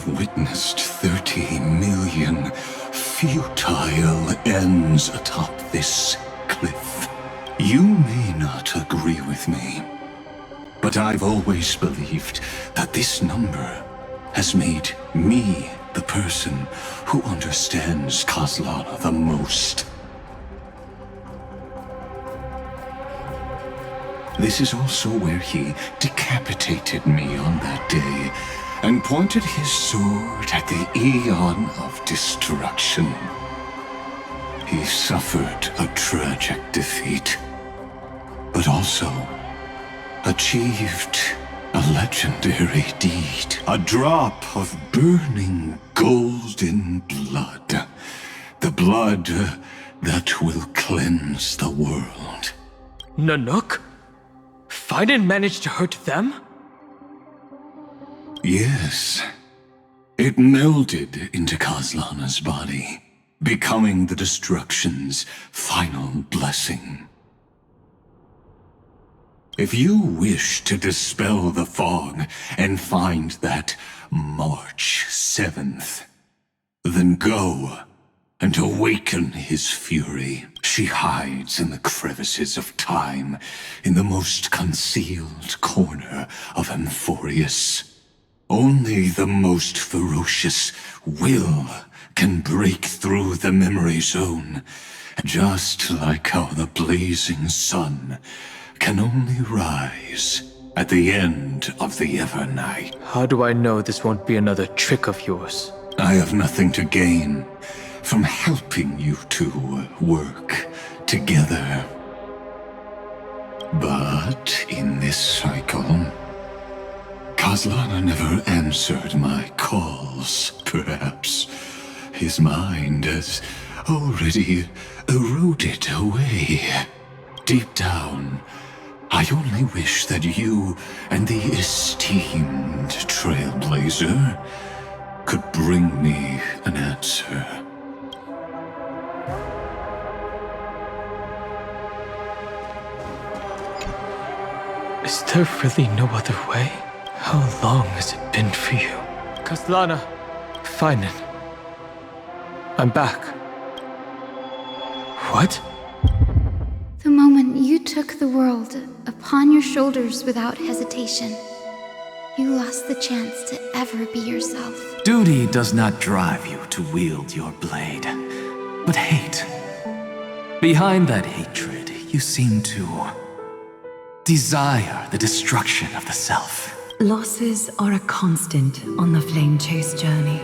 have witnessed 30 million futile ends atop this cliff. You may not agree with me, but I've always believed that this number has made me the person who understands Kaslana the most. This is also where he decapitated me on that day and pointed his sword at the Aeon of Destruction. He suffered a tragic defeat, but also achieved a legendary deed. A drop of burning golden blood. The blood that will cleanse the world. Nanook? Fiden managed to hurt them? Yes. It melded into Kaslana's body, becoming the Destruction's final blessing. If you wish to dispel the fog and find that March 7th, then go and awaken his fury. She hides in the crevices of time, in the most concealed corner of Amphorius. Only the most ferocious will can break through the memory zone, just like how the blazing sun can only rise at the end of the Evernight. How do I know this won't be another trick of yours? I have nothing to gain from helping you two work together. But in this cycle, Kaslana never answered my calls. Perhaps his mind has already eroded away. Deep down, I only wish that you and the esteemed Trailblazer could bring me an answer. Is there really no other way? How long has it been for you? Kaslana, Finen. I'm back. What? The moment you took the world upon your shoulders without hesitation, you lost the chance to ever be yourself. Duty does not drive you to wield your blade, but hate. Behind that hatred, you seem to desire the destruction of the self. Losses are a constant on the Flame Chase journey.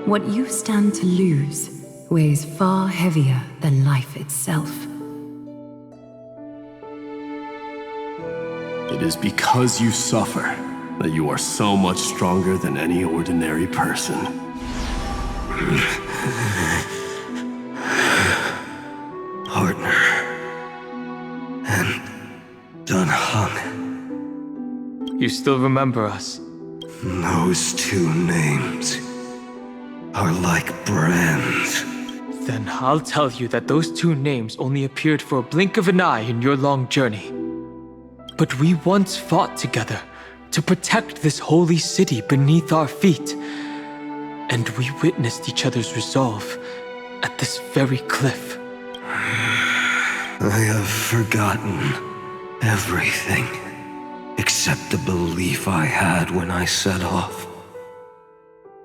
What you stand to lose weighs far heavier than life itself. It is because you suffer that you are so much stronger than any ordinary person. Partner. And Dunhung. You still remember us? Those two names are like brands. Then I'll tell you that those two names only appeared for a blink of an eye in your long journey. But we once fought together to protect this holy city beneath our feet. And we witnessed each other's resolve at this very cliff. I have forgotten everything except the belief I had when I set off.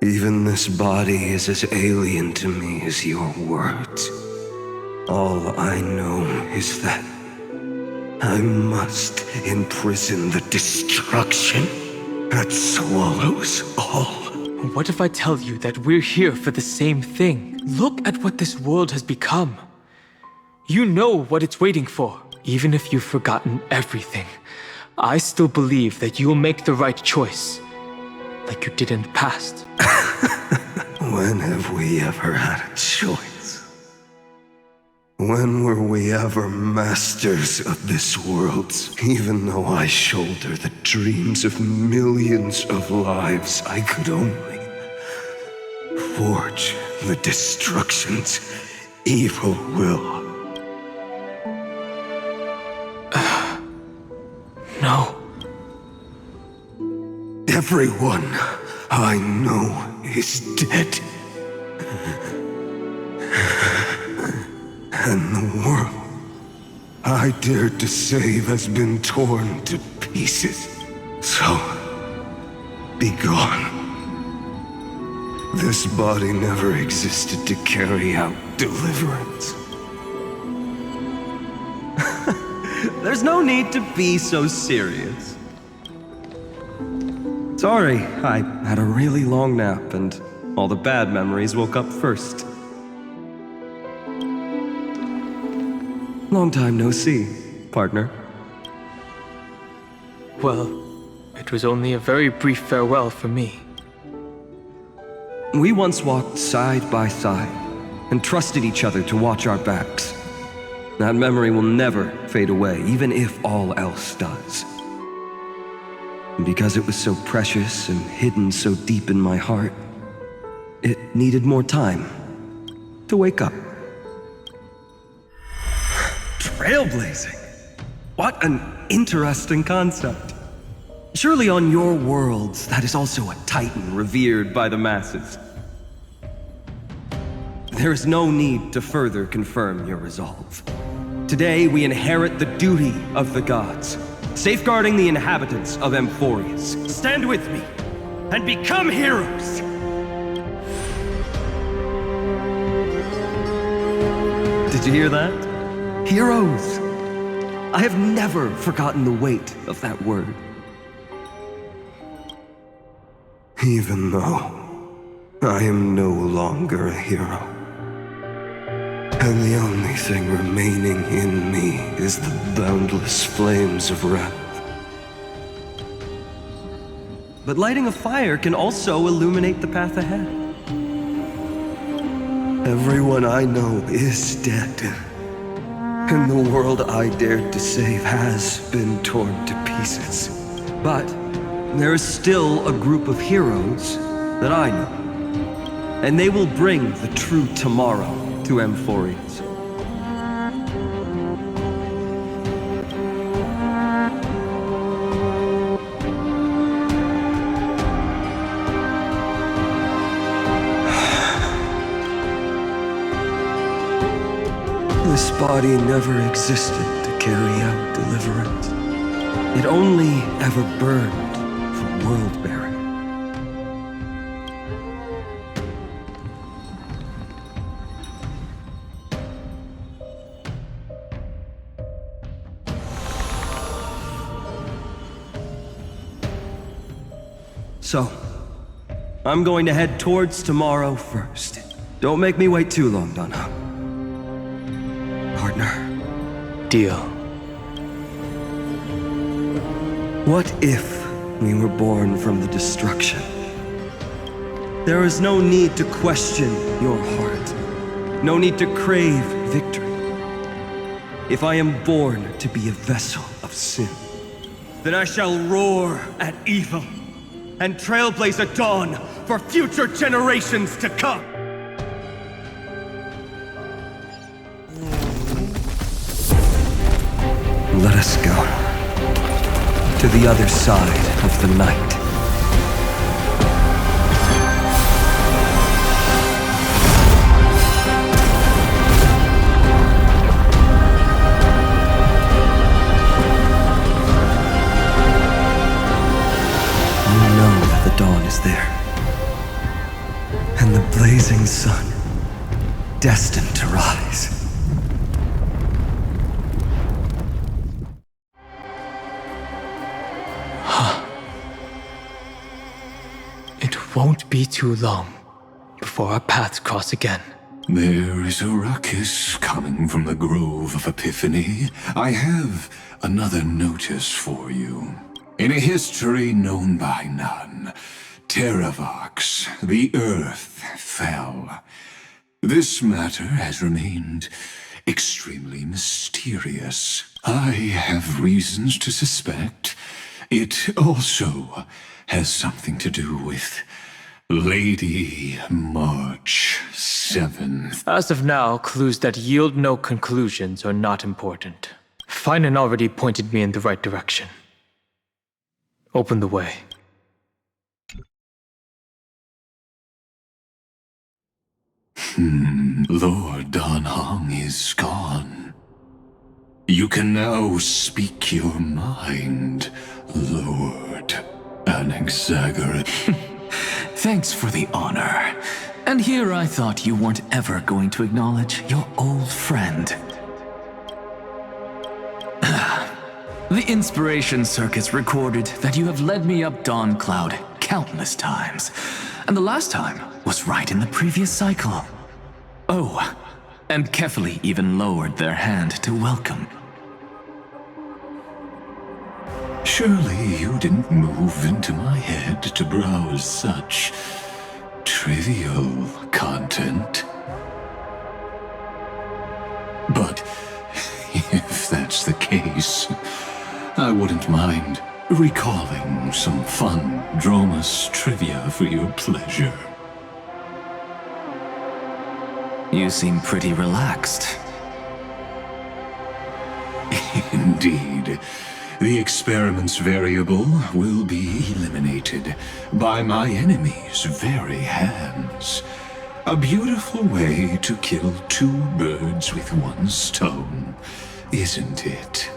Even this body is as alien to me as your words. All I know is that I must imprison the destruction that swallows all. What if I tell you that we're here for the same thing? Look at what this world has become. You know what it's waiting for. Even if you've forgotten everything, I still believe that you'll make the right choice, like you did in the past. When have we ever had a choice? When were we ever masters of this world? Even though I shoulder the dreams of millions of lives, I could only forge the destruction's evil will. No. Everyone I know is dead. And the world I dared to save has been torn to pieces. So, be gone. This body never existed to carry out deliverance. There's no need to be so serious. Sorry, I had a really long nap and all the bad memories woke up first. Long time no see, partner. Well, it was only a very brief farewell for me. We once walked side by side and trusted each other to watch our backs. That memory will never fade away, even if all else does. And because it was so precious and hidden so deep in my heart, it needed more time to wake up. Trailblazing? What an interesting concept. Surely on your worlds, that is also a titan revered by the masses. There is no need to further confirm your resolve. Today, we inherit the duty of the gods, safeguarding the inhabitants of Amphorius. Stand with me, and become heroes! Did you hear that? Heroes! I have never forgotten the weight of that word. Even though I am no longer a hero. And the only thing remaining in me is the boundless flames of wrath. But lighting a fire can also illuminate the path ahead. Everyone I know is dead. And the world I dared to save has been torn to pieces. But there is still a group of heroes that I know. And they will bring the true tomorrow to Amphorius. This body never existed to carry out deliverance. It only ever burned for world-bearing. So, I'm going to head towards tomorrow first. Don't make me wait too long, Donna. Partner. Deal. What if we were born from the destruction? There is no need to question your heart. No need to crave victory. If I am born to be a vessel of sin, then I shall roar at evil and trailblaze a dawn for future generations to come. Let us go to the other side of the night. You know that the dawn is there, and the blazing sun destined to rise. It won't be too long before our paths cross again. There is a ruckus coming from the Grove of Epiphany. I have another notice for you. In a history known by none, Terravox, the earth, fell. This matter has remained extremely mysterious. I have reasons to suspect it also has something to do with Lady March 7th. As of now, clues that yield no conclusions are not important. Finan already pointed me in the right direction. Open the way. Lord Don Hong is gone. You can now speak your mind, Lord Anaxagorod. Thanks for the honor. And here I thought you weren't ever going to acknowledge your old friend. The Inspiration Circus recorded that you have led me up Dawn Cloud countless times, and the last time was right in the previous cycle. Oh, and Kefali even lowered their hand to welcome. Surely you didn't move into my head to browse such trivial content. But if that's the case, I wouldn't mind recalling some fun Dromus trivia for your pleasure. You seem pretty relaxed. Indeed. The experiment's variable will be eliminated by my enemy's very hands. A beautiful way to kill two birds with one stone, isn't it?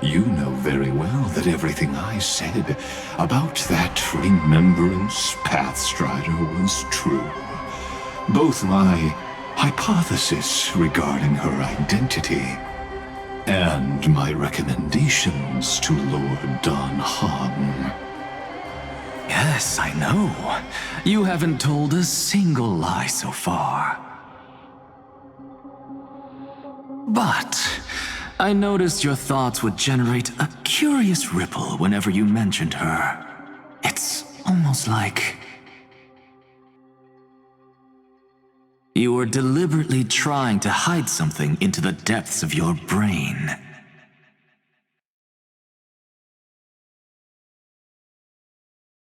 You know very well that everything I said about that Remembrance Pathstrider was true. Both my hypothesis regarding her identity and my recommendations to Lord Don Hong. Yes, I know. You haven't told a single lie so far. But I noticed your thoughts would generate a curious ripple whenever you mentioned her. It's almost like you were deliberately trying to hide something into the depths of your brain.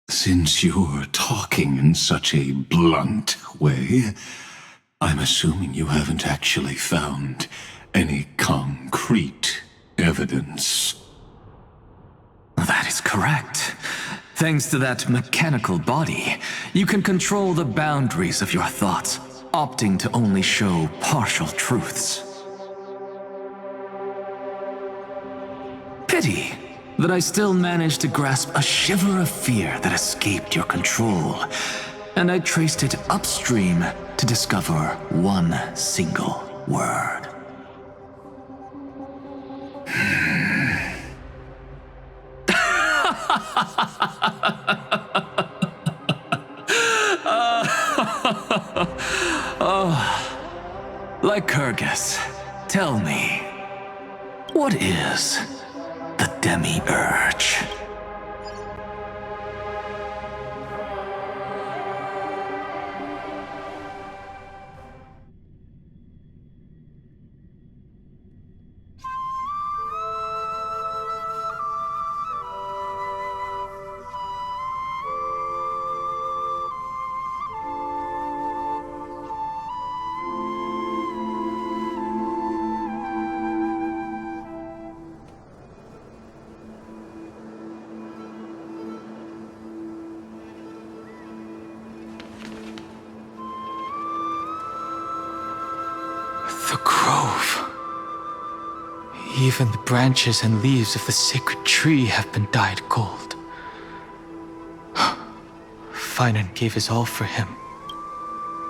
Since you're talking in such a blunt way, I'm assuming you haven't actually found any concrete evidence. That is correct. Thanks to that mechanical body, you can control the boundaries of your thoughts, opting to only show partial truths. Pity that I still managed to grasp a shiver of fear that escaped your control, and I traced it upstream to discover one single word. Lycurgus, tell me, what is the Demiurge? The grove. Even the branches and leaves of the sacred tree have been dyed gold. Finan gave his all for him.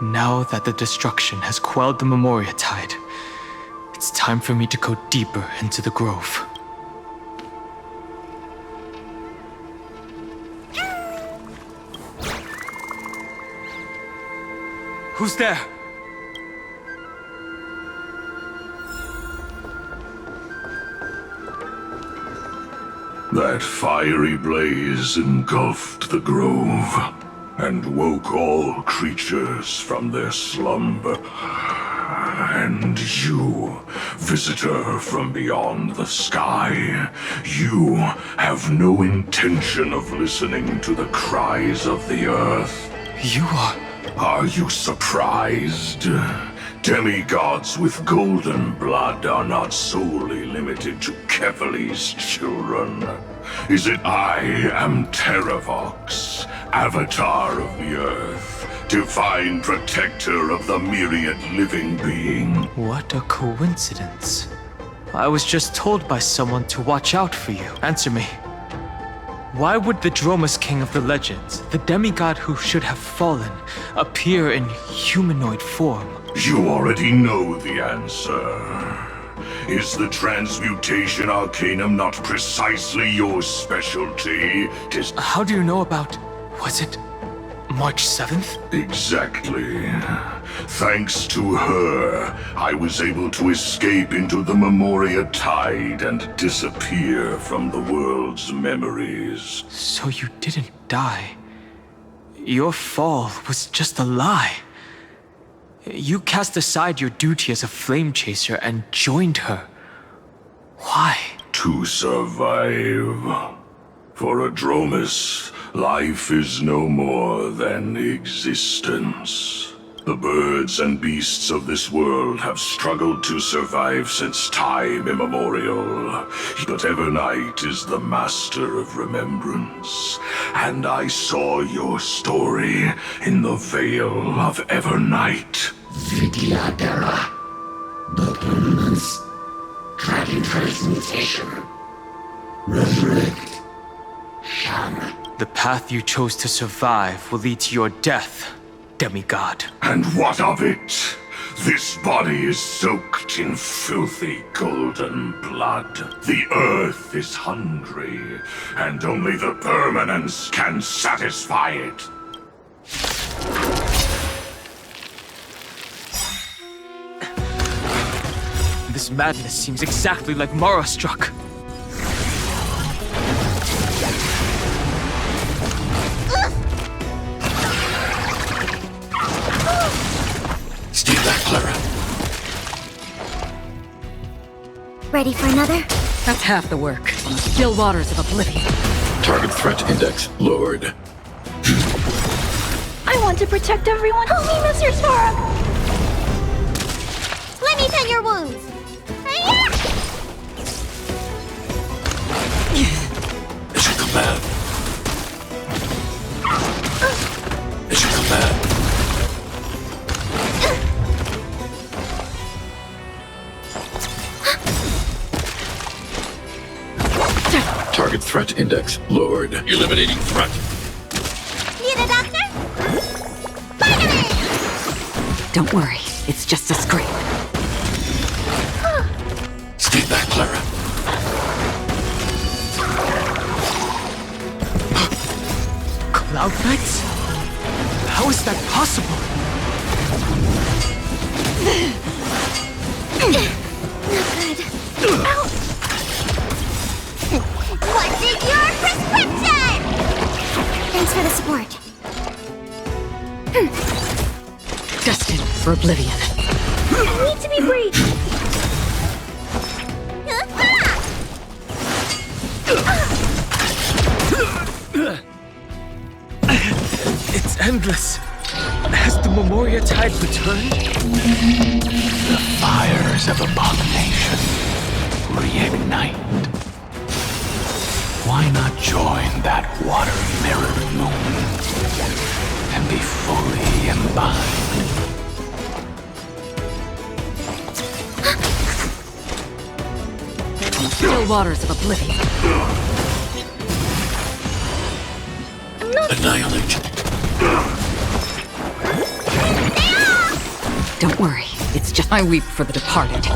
Now that the destruction has quelled the Memoria tide, it's time for me to go deeper into the grove. Who's there? That fiery blaze engulfed the grove and woke all creatures from their slumber. And you, visitor from beyond the sky, you have no intention of listening to the cries of the earth. You are... Are you surprised? Demigods with golden blood are not solely limited to Kefali's children. Is it I am Terravox, Avatar of the Earth, divine protector of the myriad living being. What a coincidence. I was just told by someone to watch out for you. Answer me. Why would the Dromus King of the legends, the demigod who should have fallen, appear in humanoid form? You already know the answer. Is the transmutation arcanum not precisely your specialty? How do you know about... was it March 7th? Exactly. Thanks to her, I was able to escape into the Memoria Tide and disappear from the world's memories. So you didn't die. Your fall was just a lie. You cast aside your duty as a flame chaser and joined her. Why? To survive. For a Dromus, life is no more than existence. The birds and beasts of this world have struggled to survive since time immemorial. But Evernight is the master of remembrance, and I saw your story in the Veil of Evernight. Vidyadhara. The permanence. Dragon transmutation. Resurrect. Shun. The path you chose to survive will lead to your death, demigod. And what of it? This body is soaked in filthy golden blood. The earth is hungry, and only the permanence can satisfy it. This madness seems exactly like Mara struck. Stay back, Clara. Ready for another? That's half the work. Still waters of oblivion. Target threat index lowered. I want to protect everyone. Help me, Mr. Sora! Let me tend your wounds. Mission command. Mission command. Target threat index lowered. Eliminating threat. Need a doctor? Spider-Man! Don't worry, it's just a scrape. Stay back, Clara. Cloud Knights? How is that possible? Not good. Ow! What's in your prescription? Thanks for the support. Destined for oblivion. I need to be brief. It's endless. Has the Memoria Tide returned? The fires of abomination reignite. Why not join that watery mirrored moon and be fully imbibed? Still waters of oblivion. Annihilate. Don't worry, it's just I weep for the departed.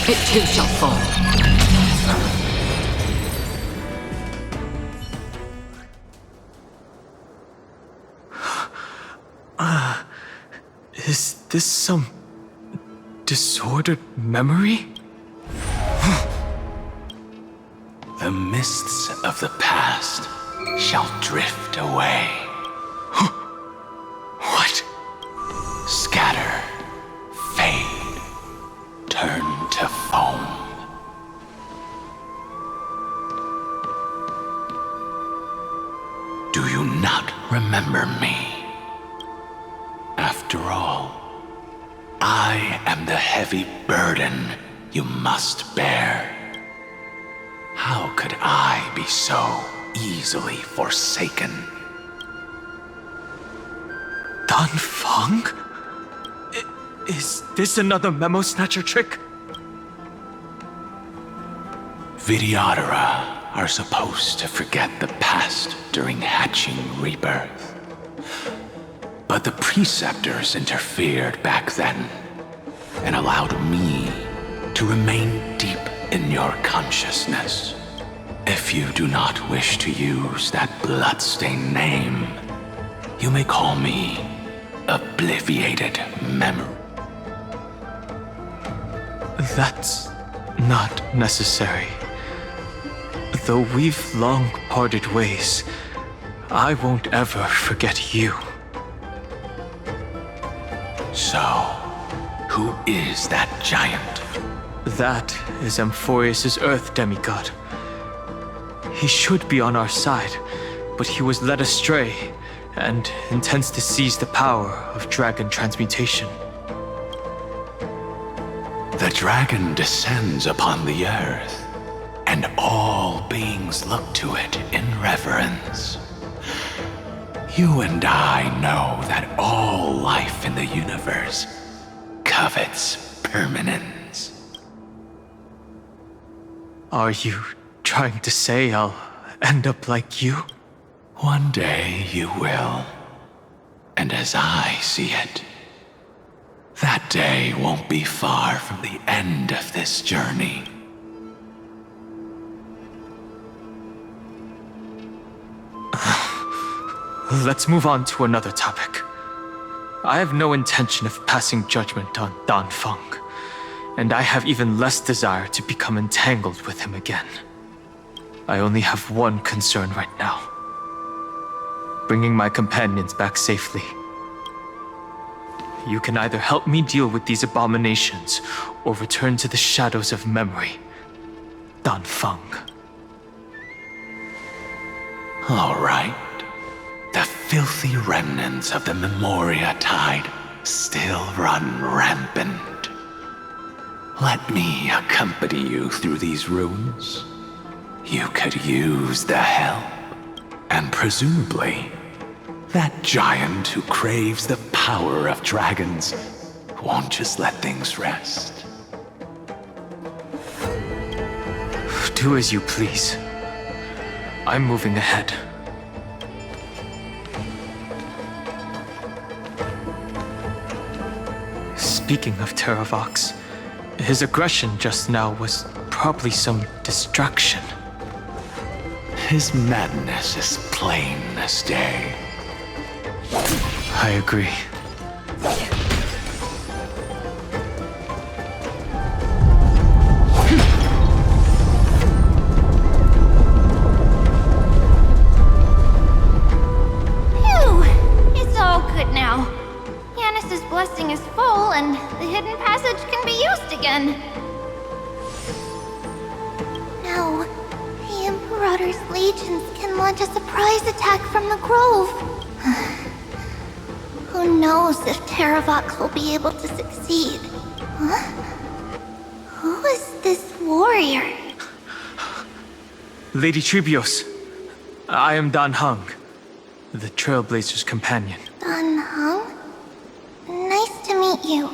It too shall fall. Is this some disordered memory? The mists of the past shall drift away. What? Scatter, fade, turn to foam. Do you not remember me? After all, I am the heavy burden you must bear. How could I be so easily forsaken? Dan Feng? Is this another memo snatcher trick? Vidyadhara are supposed to forget the past during hatching rebirth. But the preceptors interfered back then and allowed me to remain deep in your consciousness. If you do not wish to use that bloodstained name, you may call me Obliviated Memory. That's not necessary. Though we've long parted ways, I won't ever forget you. So, who is that giant? That is Amphorius' Earth demigod. He should be on our side, but he was led astray and intends to seize the power of dragon transmutation. The dragon descends upon the earth, and all beings look to it in reverence. You and I know that all life in the universe covets permanence. Are you trying to say I'll end up like you? One day you will. And as I see it, that day won't be far from the end of this journey. Let's move on to another topic. I have no intention of passing judgment on Dan Feng, and I have even less desire to become entangled with him again. I only have one concern right now: bringing my companions back safely. You can either help me deal with these abominations, or return to the shadows of memory. Dan Feng. All right. The filthy remnants of the Memoria Tide still run rampant. Let me accompany you through these ruins. You could use the help. And presumably, that giant who craves the power of dragons won't just let things rest. Do as you please. I'm moving ahead. Speaking of Terravox, his aggression just now was probably some distraction. His madness is plain as day. I agree. Phew! It's all good now. Yanis's blessing is full, and the hidden passage can be used again. Now, the Imperator's legions can launch a surprise attack from the grove. Who knows if Terravox will be able to succeed? Huh? Who is this warrior? Lady Tribios, I am Dan Heng, the Trailblazer's companion. Dan Heng? Nice to meet you.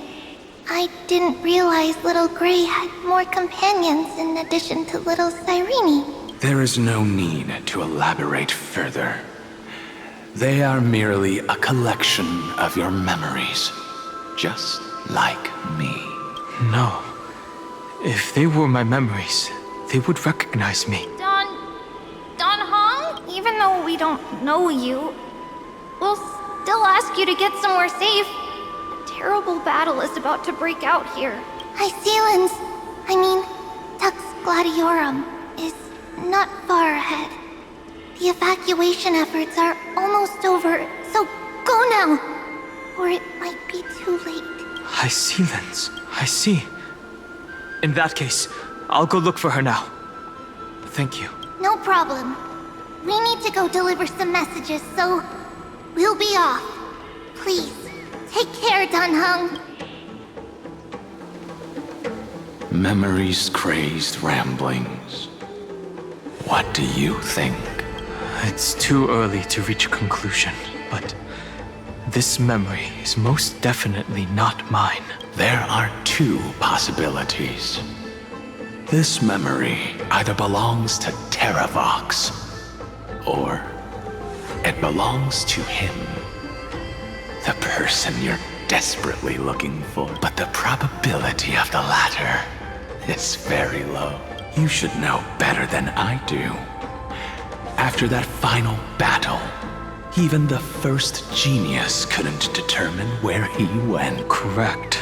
I didn't realize Little Gray had more companions in addition to Little Cyrene. There is no need to elaborate further. They are merely a collection of your memories, just like me. No. If they were my memories, they would recognize me. Dan Heng? Even though we don't know you, we'll still ask you to get somewhere safe. A terrible battle is about to break out here. Tux Gladiorum is not far ahead. The evacuation efforts are almost over, so go now, or it might be too late. I see, Lens. I see. In that case, I'll go look for her now. Thank you. No problem. We need to go deliver some messages, so we'll be off. Please, take care, Dan Heng. Memories crazed ramblings. What do you think? It's too early to reach a conclusion, but This memory is most definitely not mine. There are two possibilities. This memory either belongs to Terravox, or it belongs to him. The person you're desperately looking for. But the probability of the latter is very low. You should know better than I do. After that final battle, even the first genius couldn't determine where he went. Correct.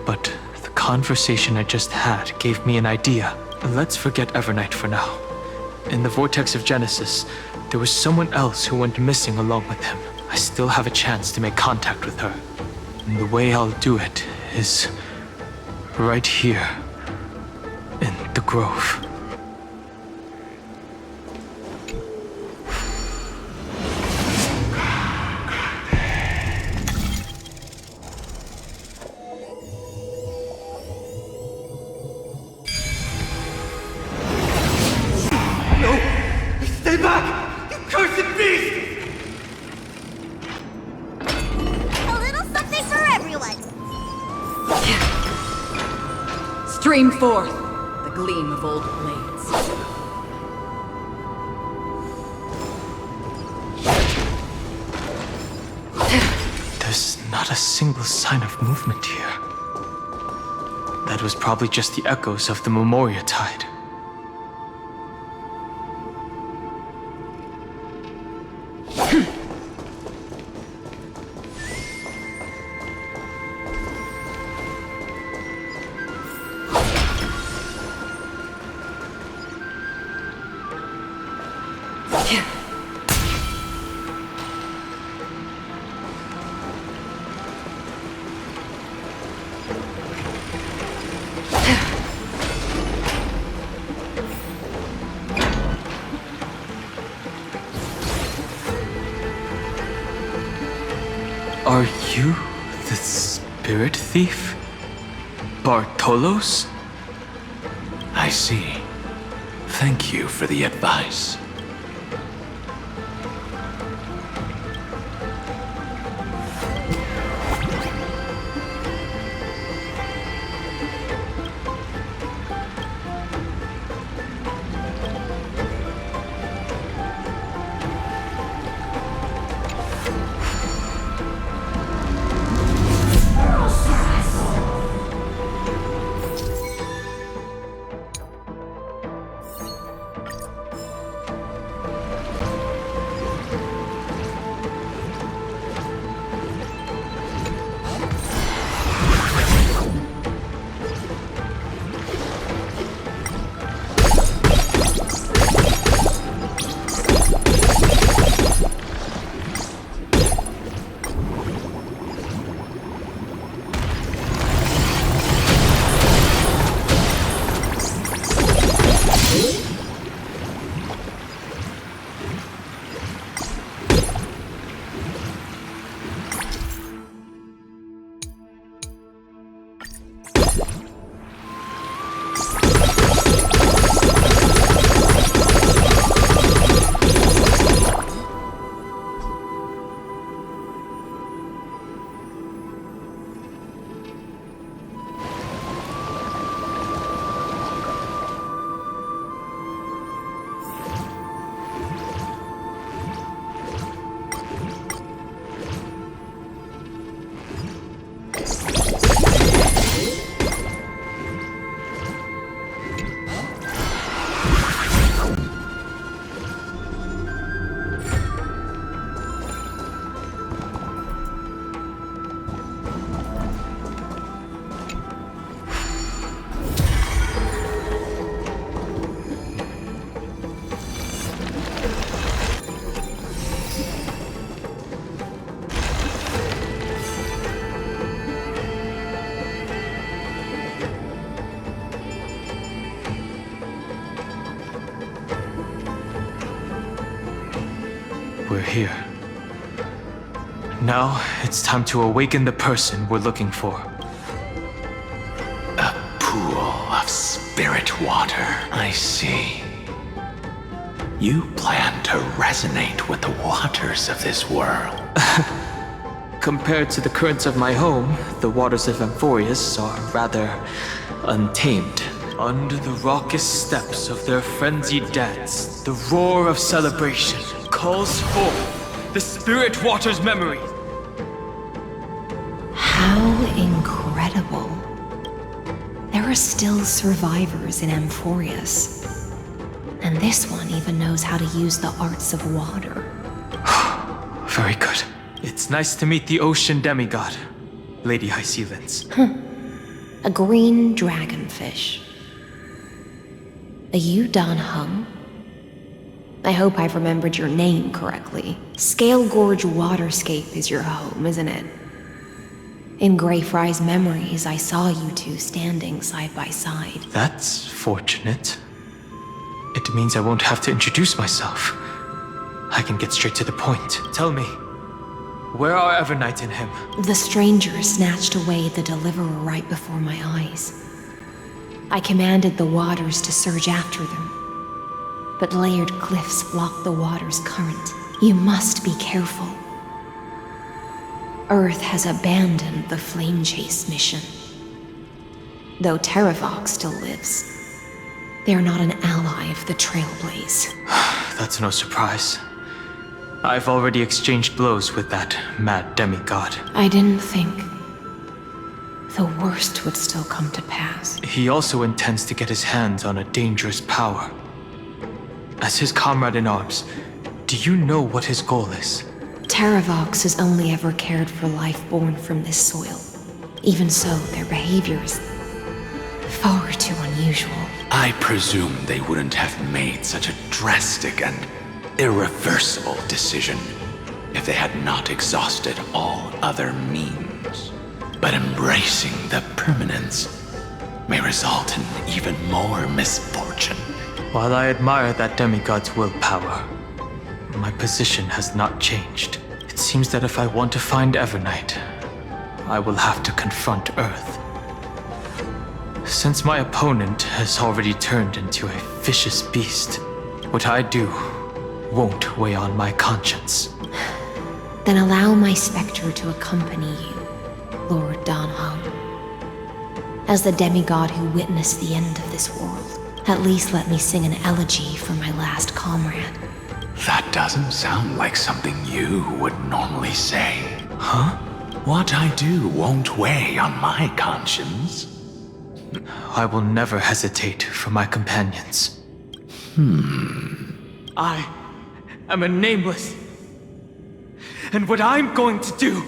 But the conversation I just had gave me an idea. Let's forget Evernight for now. In the Vortex of Genesis, there was someone else who went missing along with him. I still have a chance to make contact with her. And the way I'll do it is right here in the grove. Stay back! You cursed beast! A little something for everyone. Stream forth the gleam of old blades. There's not a single sign of movement here. That was probably just the echoes of the Memoria Tide. Are you the spirit thief? Bartolos? I see. Thank you for the advice. We're here. Now, it's time to awaken the person we're looking for. A pool of spirit water, I see. You plan to resonate with the waters of this world. Compared to the currents of my home, the waters of Amphorius are rather untamed. Under the raucous steps of their frenzied dance, the roar of celebration calls forth the spirit water's memory. How incredible. There are still survivors in Amphorius. And this one even knows how to use the arts of water. Very good. It's nice to meet the ocean demigod, Lady Hycelens. A green dragonfish. Are you Dan Heng? I hope I've remembered your name correctly. Scale Gorge Waterscape is your home, isn't it? In Greyfry's memories, I saw you two standing side by side. That's fortunate. It means I won't have to introduce myself. I can get straight to the point. Tell me, where are Evernight and him? The stranger snatched away the deliverer right before my eyes. I commanded the waters to surge after them, but layered cliffs block the water's current. You must be careful. Earth has abandoned the Flame Chase mission. Though Terravox still lives, they are not an ally of the Trailblaze. That's no surprise. I've already exchanged blows with that mad demigod. I didn't think the worst would still come to pass. He also intends to get his hands on a dangerous power. As his comrade in arms, do you know what his goal is? Terravox has only ever cared for life born from this soil. Even so, their behavior is far too unusual. I presume they wouldn't have made such a drastic and irreversible decision if they had not exhausted all other means. But embracing the permanence may result in even more misfortune. While I admire that demigod's willpower, my position has not changed. It seems that if I want to find Evernight, I will have to confront Earth. Since my opponent has already turned into a vicious beast, what I do won't weigh on my conscience. Then allow my specter to accompany you, Lord Dan Heng. As the demigod who witnessed the end of this world, at least let me sing an elegy for my last comrade. That doesn't sound like something you would normally say. Huh? What I do won't weigh on my conscience. I will never hesitate for my companions. I am a nameless. And what I'm going to do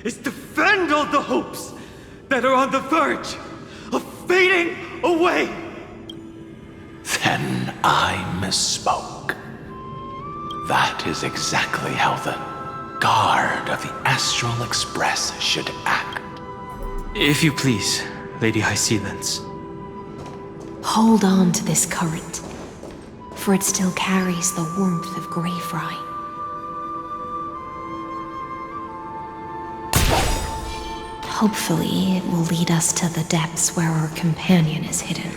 is defend all the hopes that are on the verge of fading away. Then I misspoke. That is exactly how the guard of the Astral Express should act. If you please, Lady Hycelens. Hold on to this current, for it still carries the warmth of Greyfry. Hopefully, it will lead us to the depths where our companion is hidden.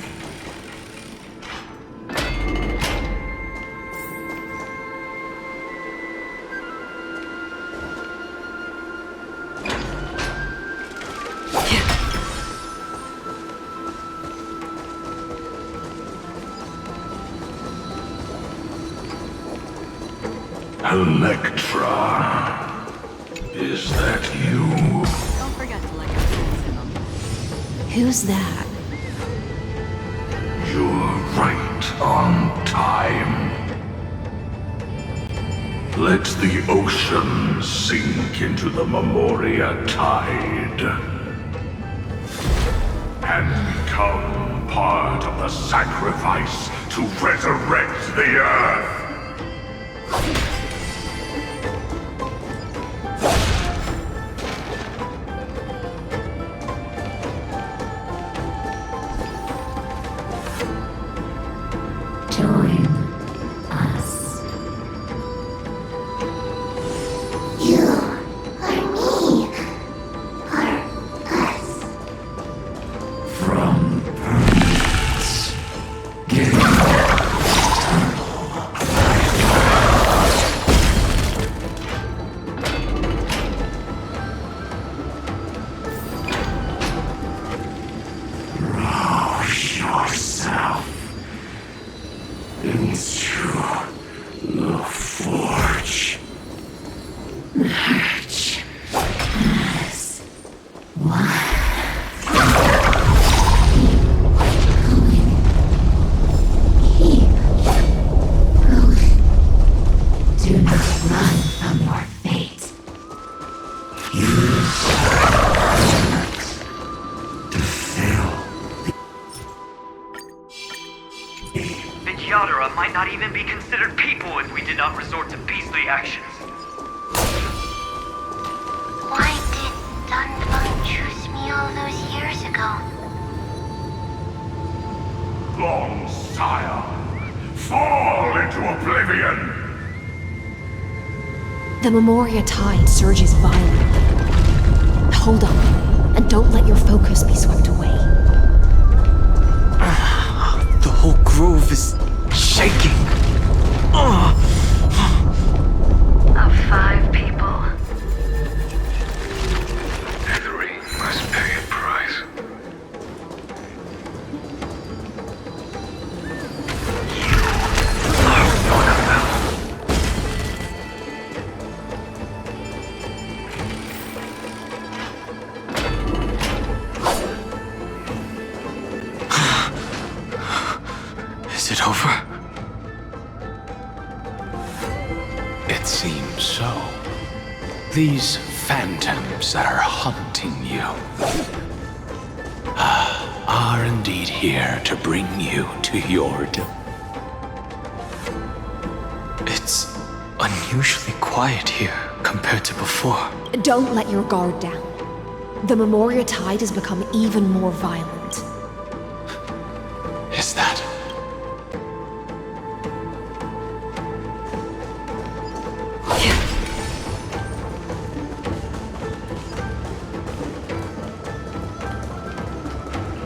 Electra, is that you? Don't forget to let your friends in on it. Who's that? You're right on time. Let the ocean sink into the Memoria tide and become part of the sacrifice to resurrect the Earth. Join us. You are me, are us. From permanence, gain eternal Do not run from your fate. Use To fail. Vidyadhara might not even be considered people if we did not resort to beastly actions. Why did Dunfeng choose me all those years ago? Long sire, fall into oblivion! The Memoria tide surges violently. Hold on, and don't let your focus be swept away. The whole grove is shaking. Of 5 people. 3 must pay a price. Is it over? It seems so. These phantoms that are haunting you are indeed here to bring you to your death. It's unusually quiet here compared to before. Don't let your guard down. The Memoria tide has become even more violent. Is that?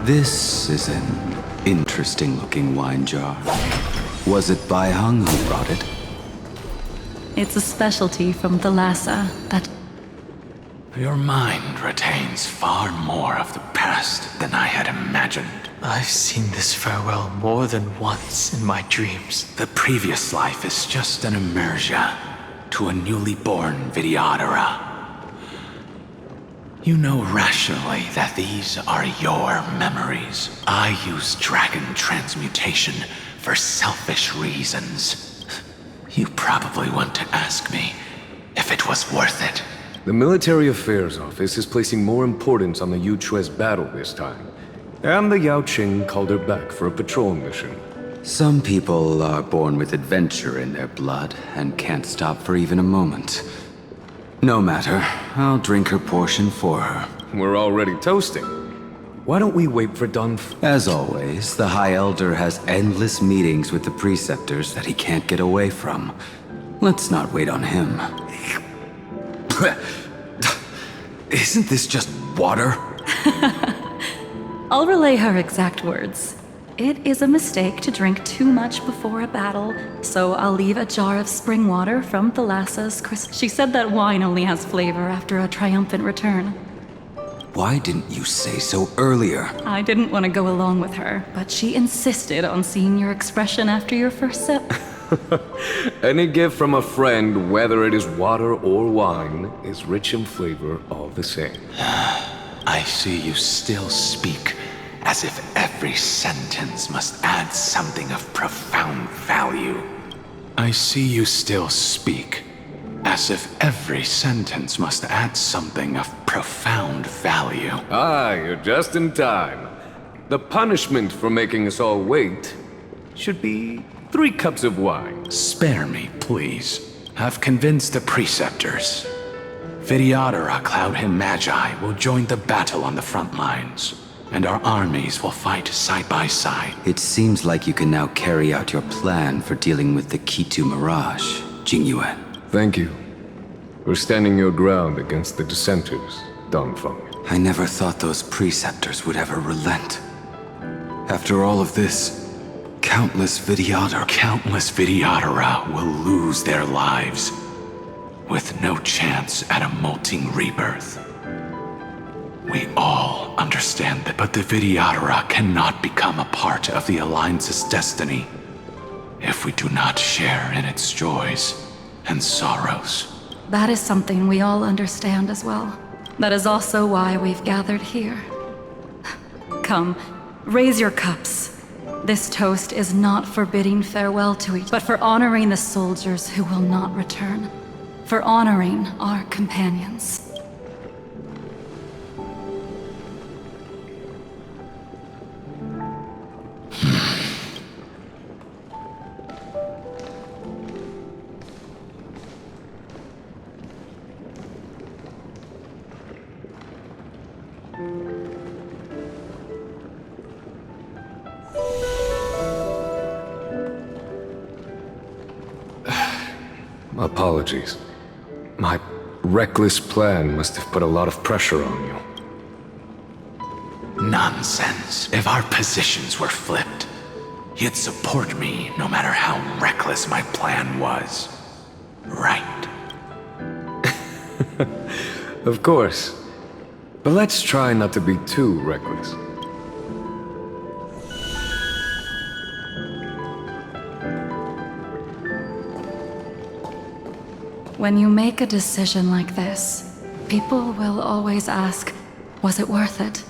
This is an interesting-looking wine jar. Was it Bai Heng who brought it? It's a specialty from Thalassa that... Your mind retains far more of the past than I had imagined. I've seen this farewell more than once in my dreams. The previous life is just an immersion to a newly born Vidyadhara. You know rationally that these are your memories. I use dragon transmutation for selfish reasons. You probably want to ask me if it was worth it. The Military Affairs Office is placing more importance on the Yuchue's battle this time. And the Yao Qing called her back for a patrol mission. Some people are born with adventure in their blood and can't stop for even a moment. No matter, I'll drink her portion for her. We're already toasting. Why don't we wait for As always, the High Elder has endless meetings with the Preceptors that he can't get away from. Let's not wait on him. Isn't this just water? I'll relay her exact words. It is a mistake to drink too much before a battle, so I'll leave a jar of spring water from Thalassa's She said that wine only has flavor after a triumphant return. Why didn't you say so earlier? I didn't want to go along with her, but she insisted on seeing your expression after your first sip. Any gift from a friend, whether it is water or wine, is rich in flavor all the same. I see you still speak as if every sentence must add something of profound value. I see you still speak as if every sentence must add something of profound value. Ah, you're just in time. The punishment for making us all wait should be 3 cups of wine. Spare me, please. I've convinced the Preceptors. Vidyadhara Cloud and Magi will join the battle on the front lines, and our armies will fight side by side. It seems like you can now carry out your plan for dealing with the Kitu Mirage, Jingyuan. Thank you for standing your ground against the dissenters, Dongfeng. I never thought those Preceptors would ever relent. After all of this, countless Vidyadhara will lose their lives, with no chance at a molting rebirth. We all understand that, but the Vidyadhara cannot become a part of the Alliance's destiny if we do not share in its joys and sorrows. That is something we all understand as well. That is also why we've gathered here. Come, raise your cups. This toast is not for bidding farewell to each, but for honoring the soldiers who will not return. For honoring our companions. Apologies. My reckless plan must have put a lot of pressure on you. Nonsense. If our positions were flipped, you'd support me no matter how reckless my plan was. Right? Of course. But let's try not to be too reckless. When you make a decision like this, people will always ask, was it worth it?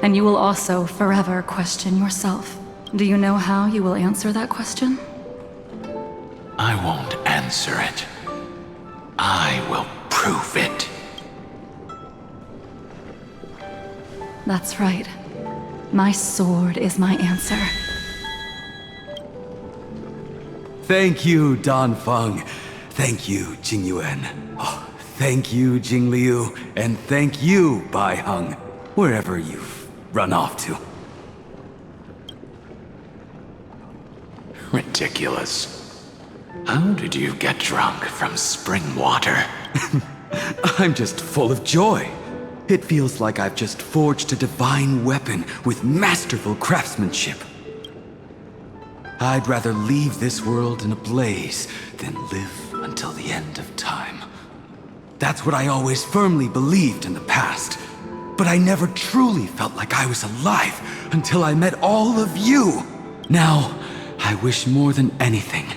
And you will also forever question yourself. Do you know how you will answer that question? I won't answer it. I will prove it. That's right. My sword is my answer. Thank you, Dan Feng. Thank you, Jing Yuan. Oh, thank you, Jing Liu. And thank you, Bai Heng, wherever you've run off to. Ridiculous. How did you get drunk from spring water? I'm just full of joy. It feels like I've just forged a divine weapon with masterful craftsmanship. I'd rather leave this world in a blaze than live until the end of time. That's what I always firmly believed in the past. But I never truly felt like I was alive until I met all of you. Now, I wish more than anything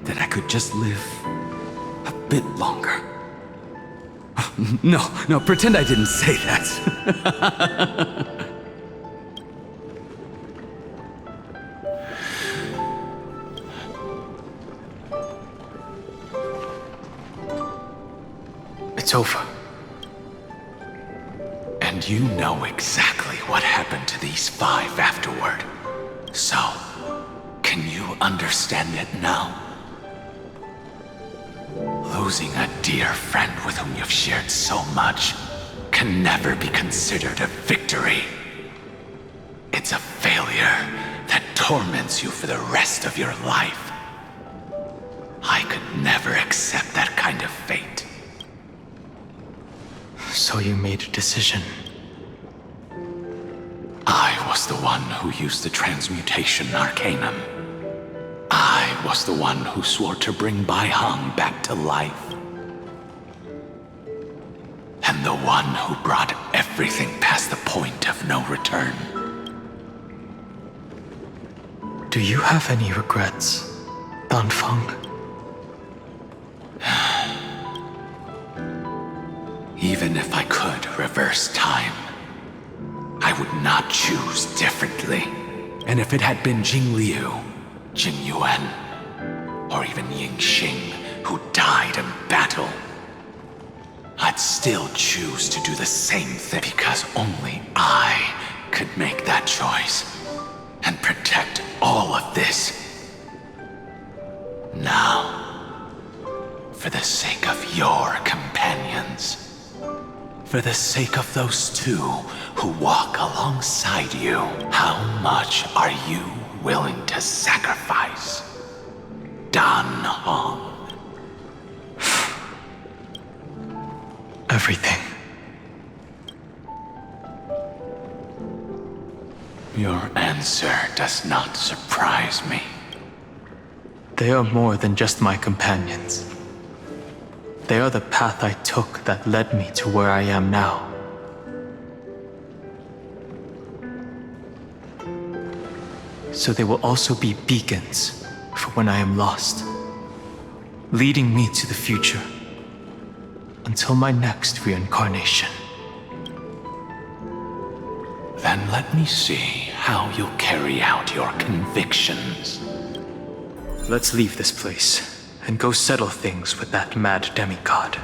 that I could just live a bit longer. No, pretend I didn't say that. It's over. And you know exactly what happened to these 5 afterward. So, can you understand it now? Losing a dear friend with whom you've shared so much can never be considered a victory. It's a failure that torments you for the rest of your life. I could never accept that kind of fate. So you made a decision. I was the one who used the transmutation arcanum. I was the one who swore to bring Bai Heng back to life. And the one who brought everything past the point of no return. Do you have any regrets, Dan Feng? Even if I could reverse time, I would not choose differently. And if it had been Jing Liu, Jing Yuan, or even Ying Xing who died in battle, I'd still choose to do the same thing because only I could make that choice and protect all of this. Now, for the sake of your companions, for the sake of those 2 who walk alongside you, how much are you willing to sacrifice? Dan Heng. Everything. Your answer does not surprise me. They are more than just my companions. They are the path I took that led me to where I am now. So they will also be beacons for when I am lost, leading me to the future until my next reincarnation. Then let me see how you'll carry out your convictions. Let's leave this place and go settle things with that mad demigod.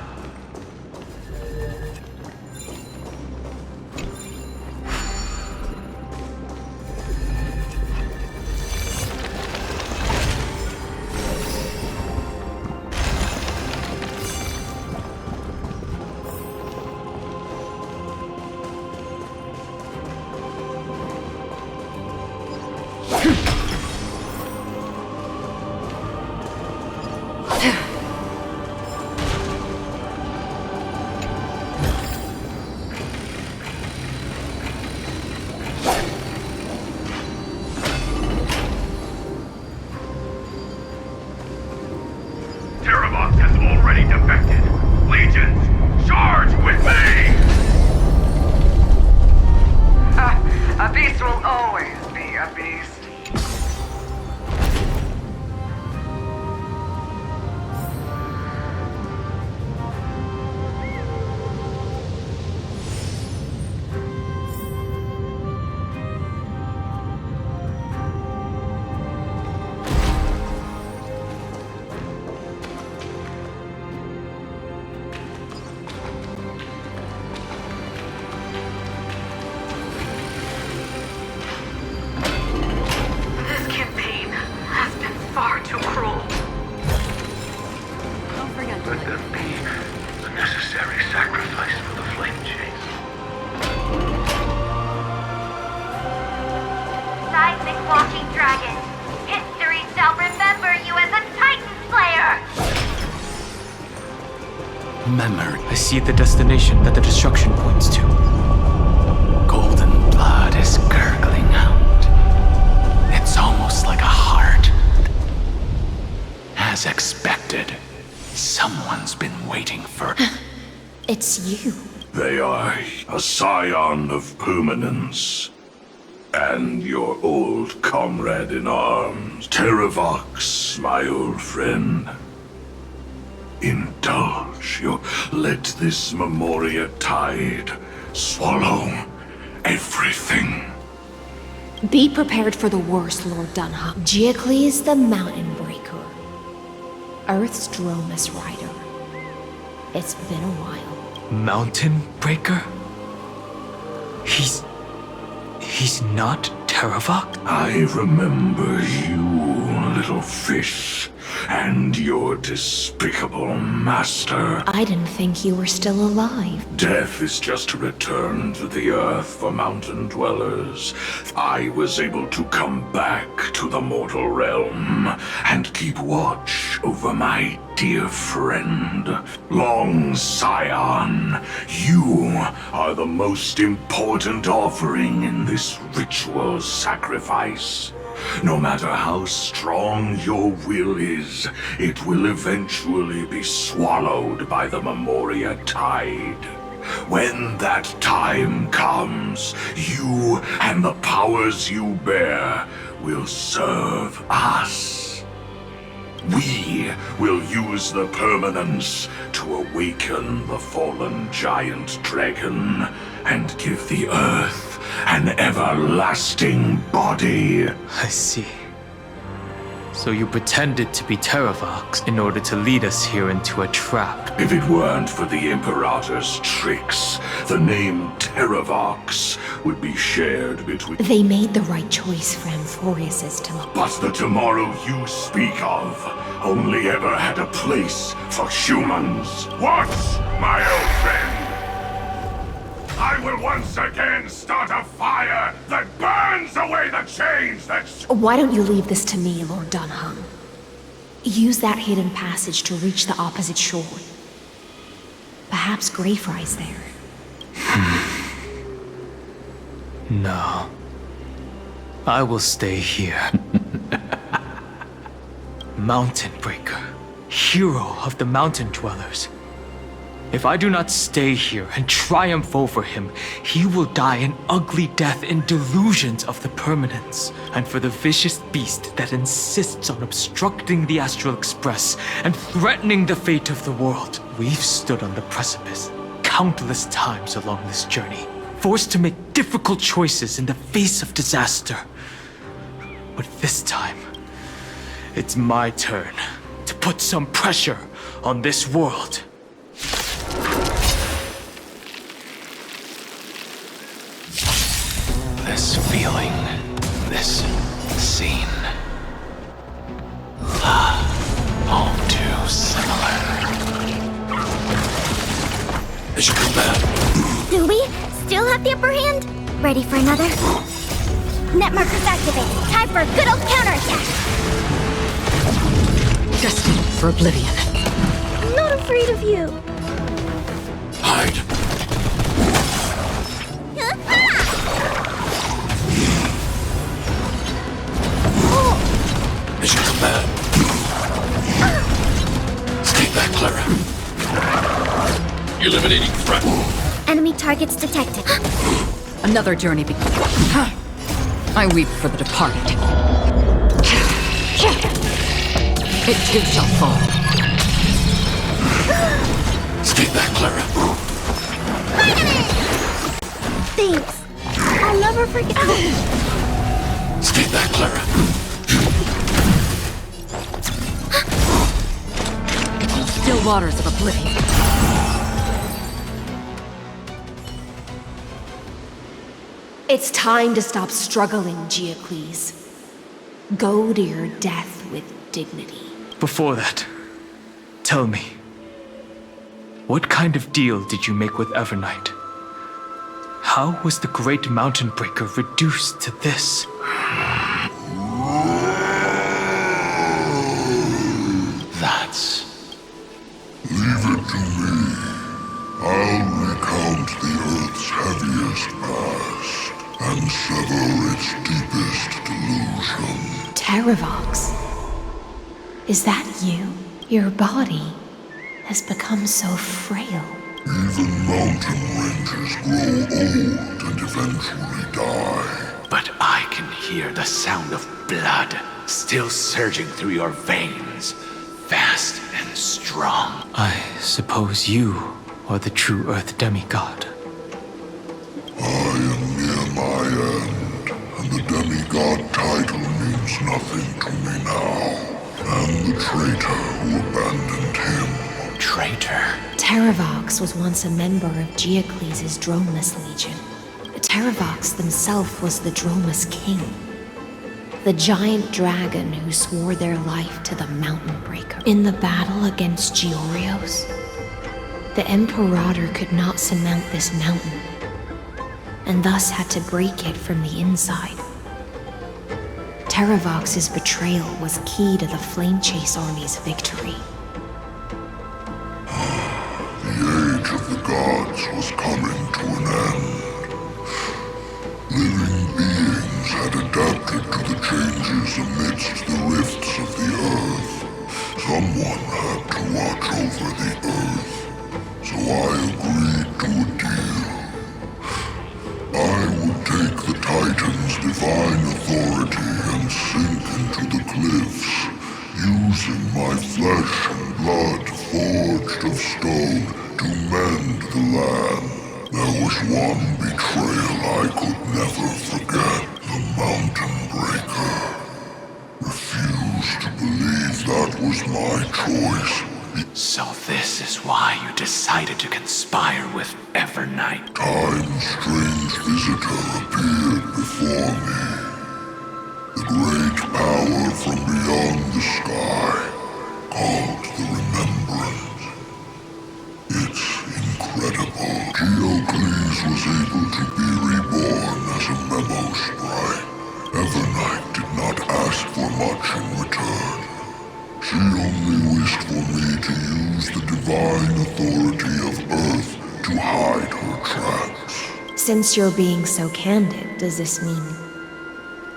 I see the destination that the destruction points to. Golden blood is gurgling out. It's almost like a heart. As expected, someone's been waiting for... It's you. They are a scion of permanence. And your old comrade in arms, Terravox, my old friend. Indulge your... Let this Memoria tide swallow everything. Be prepared for the worst, Lord Dunham. Giacles the Mountain Breaker. Earth's Dromus Rider. It's been a while. Mountain Breaker? He's not Terravox? I remember you, little fish, and your despicable master. I didn't think you were still alive. Death is just a return to the earth for mountain dwellers. I was able to come back to the mortal realm and keep watch over my dear friend. Long Scion, you are the most important offering in this ritual sacrifice. No matter how strong your will is, it will eventually be swallowed by the Memoria tide. When that time comes, you and the powers you bear will serve us. We will use the permanence to awaken the fallen giant dragon and give the earth an everlasting body. I see. So you pretended to be Terravox in order to lead us here into a trap. If it weren't for the Imperator's tricks, the name Terravox would be shared between... They made the right choice for Amphorius's tomorrow. But the tomorrow you speak of only ever had a place for humans. What, my old friend? I will once again start a fire that burns away the chains that... Why don't you leave this to me, Lord Dunham? Use that hidden passage to reach the opposite shore. Perhaps Greyfry's there. No. I will stay here. Mountain Breaker, hero of the mountain dwellers. If I do not stay here and triumph over him, he will die an ugly death in delusions of the permanence. And for the vicious beast that insists on obstructing the Astral Express and threatening the fate of the world, we've stood on the precipice countless times along this journey. forced to make difficult choices in the face of disaster. But this time, it's my turn to put some pressure on this world. This feeling, this scene. All too similar. As you come back. Do we still have the upper hand? Ready for another? Net markers activated. Time for a good old counterattack. Destined for oblivion. I'm not afraid of you. Hide. As you come back. Stay back, Clara. Eliminating threat. Enemy targets detected. Another journey begins. I weep for the departed. It too shall fall. Stay back, Clara. Thanks. I'll never forget. Stay back, Clara. Still waters of oblivion. It's time to stop struggling, Geocles. Go to your death with dignity. Before that, tell me, what kind of deal did you make with Evernight? How was the Great Mountain Breaker reduced to this? That's... Leave it to me. I'll recount the Earth's heaviest past and sever its deepest delusion. Terravox. Is that you? Your body has become so frail. Even mountain ranges grow old and eventually die. But I can hear the sound of blood still surging through your veins, fast and strong. I suppose you are the true Earth demigod. I am near my end, and the demigod title means nothing to me now. And the traitor who abandoned him. Traitor? Terravox was once a member of Geocles' Dromus Legion. Terravox himself was the Dromus King, the giant dragon who swore their life to the Mountain Breaker. In the battle against Georios, the Imperator could not surmount this mountain, and thus had to break it from the inside. Terravox's betrayal was key to the Flame Chase Army's victory. The age of the gods was coming to an end. Living beings had adapted to the changes amidst the rifts of the Earth. Someone had to watch over the Earth, so I agreed to a deal. I would take the Titan's divine authority and sink into the cliffs, using my flesh and blood forged of stone to mend the land. There was one betrayal I could never forget. The Mountain Breaker refused to believe that was my choice. So this is why you decided to conspire with Evernight. Time's strange visitor appeared before me. The great power from beyond the sky, called the Remembrance. It's incredible. Geocles was able to be reborn as a memo sprite. Evernight did not ask for much in return. She only wished for me to use the divine authority of Earth to hide her tracks. Since you're being so candid, does this mean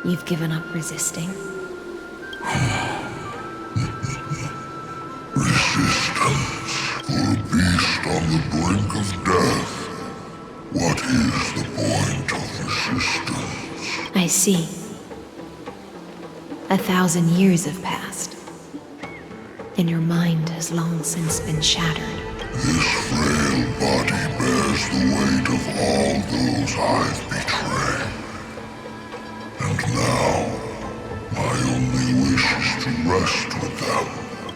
you've given up resisting? Resistance. For a beast on the brink of death. What is the point of resistance? I see. 1,000 years have passed, and your mind has long since been shattered. This frail body bears the weight of all those I've betrayed. And now, my only wish is to rest with them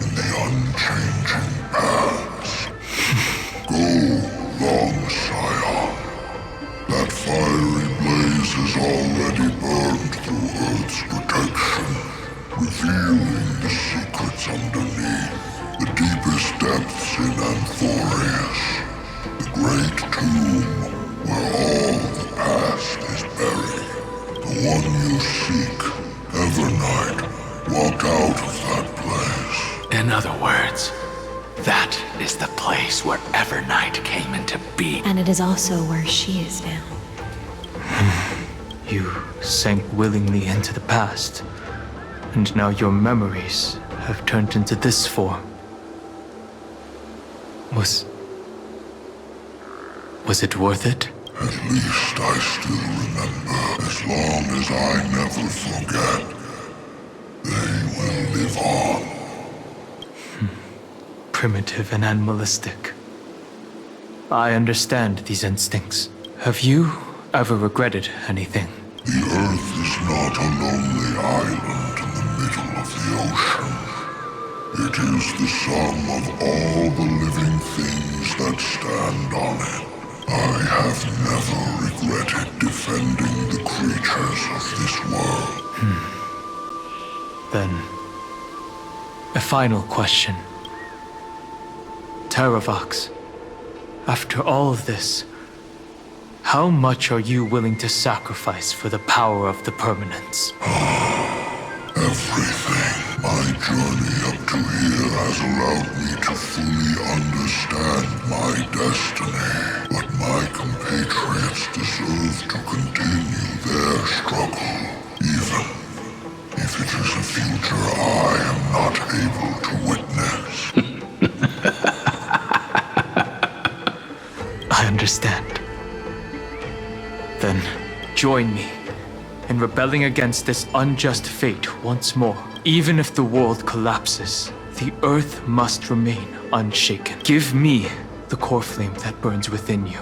in the unchanging past. Go, long Scion. That fiery blaze has already burned through Earth's protection, revealing the secrets underneath, the deepest depths in Anthorius, the great tomb where all the past is buried. The one you seek, Evernight, walked out of that place. In other words, that is the place where Evernight came into being. And it is also where she is now. You sank willingly into the past, and now your memories have turned into this form. Was it worth it? At least I still remember. As long as I never forget, they will live on. Primitive and animalistic. I understand these instincts. Have you ever regretted anything? The Earth is not a lonely island in the middle of the ocean. It is the sum of all the living things that stand on it. I have never regretted defending the creatures of this world. Then, a final question. Terravox, after all of this, how much are you willing to sacrifice for the power of the permanence? Everything. My journey up to here has allowed me to fully understand my destiny. But my compatriots deserve to continue their struggle, even if it is a future I am not able to witness. I understand. Then, join me in rebelling against this unjust fate once more. Even if the world collapses, the Earth must remain unshaken. Give me the core flame that burns within you,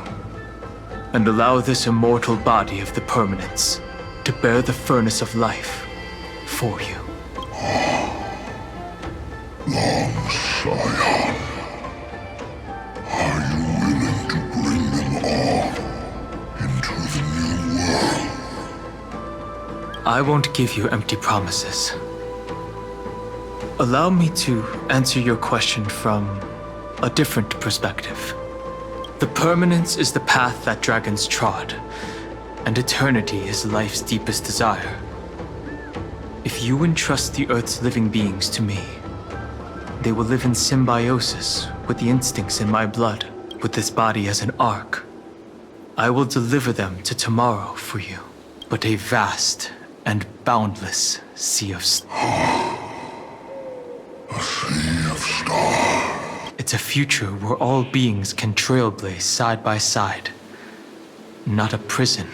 and allow this immortal body of the permanence to bear the furnace of life for you. Long Scion, are you willing to bring them all into the new world? I won't give you empty promises. Allow me to answer your question from a different perspective. The permanence is the path that dragons trod, and eternity is life's deepest desire. If you entrust the Earth's living beings to me, they will live in symbiosis with the instincts in my blood, with this body as an ark. I will deliver them to tomorrow for you, but a vast and boundless sea of stars. A sea of stars. It's a future where all beings can trailblaze side by side. Not a prison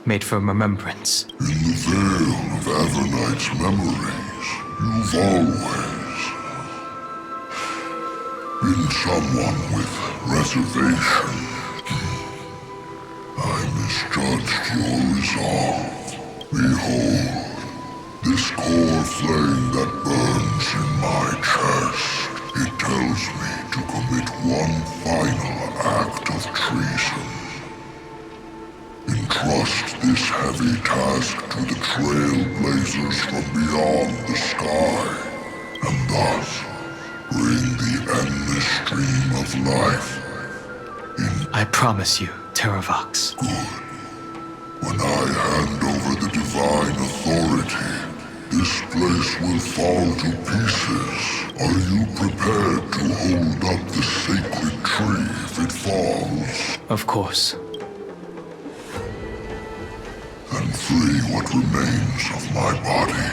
made for remembrance. In the veil of Evernight's memories, you've always been someone with reservation. I misjudged your resolve. Behold, this core flame that burns in my chest. It tells me to commit one final act of treason. Entrust this heavy task to the trailblazers from beyond the sky, and thus bring the endless stream of life in. I promise you, Terravox. Good. When I hand over the divine authority, this place will fall to pieces. Are you prepared to hold up the sacred tree if it falls? Of course. Then free what remains of my body,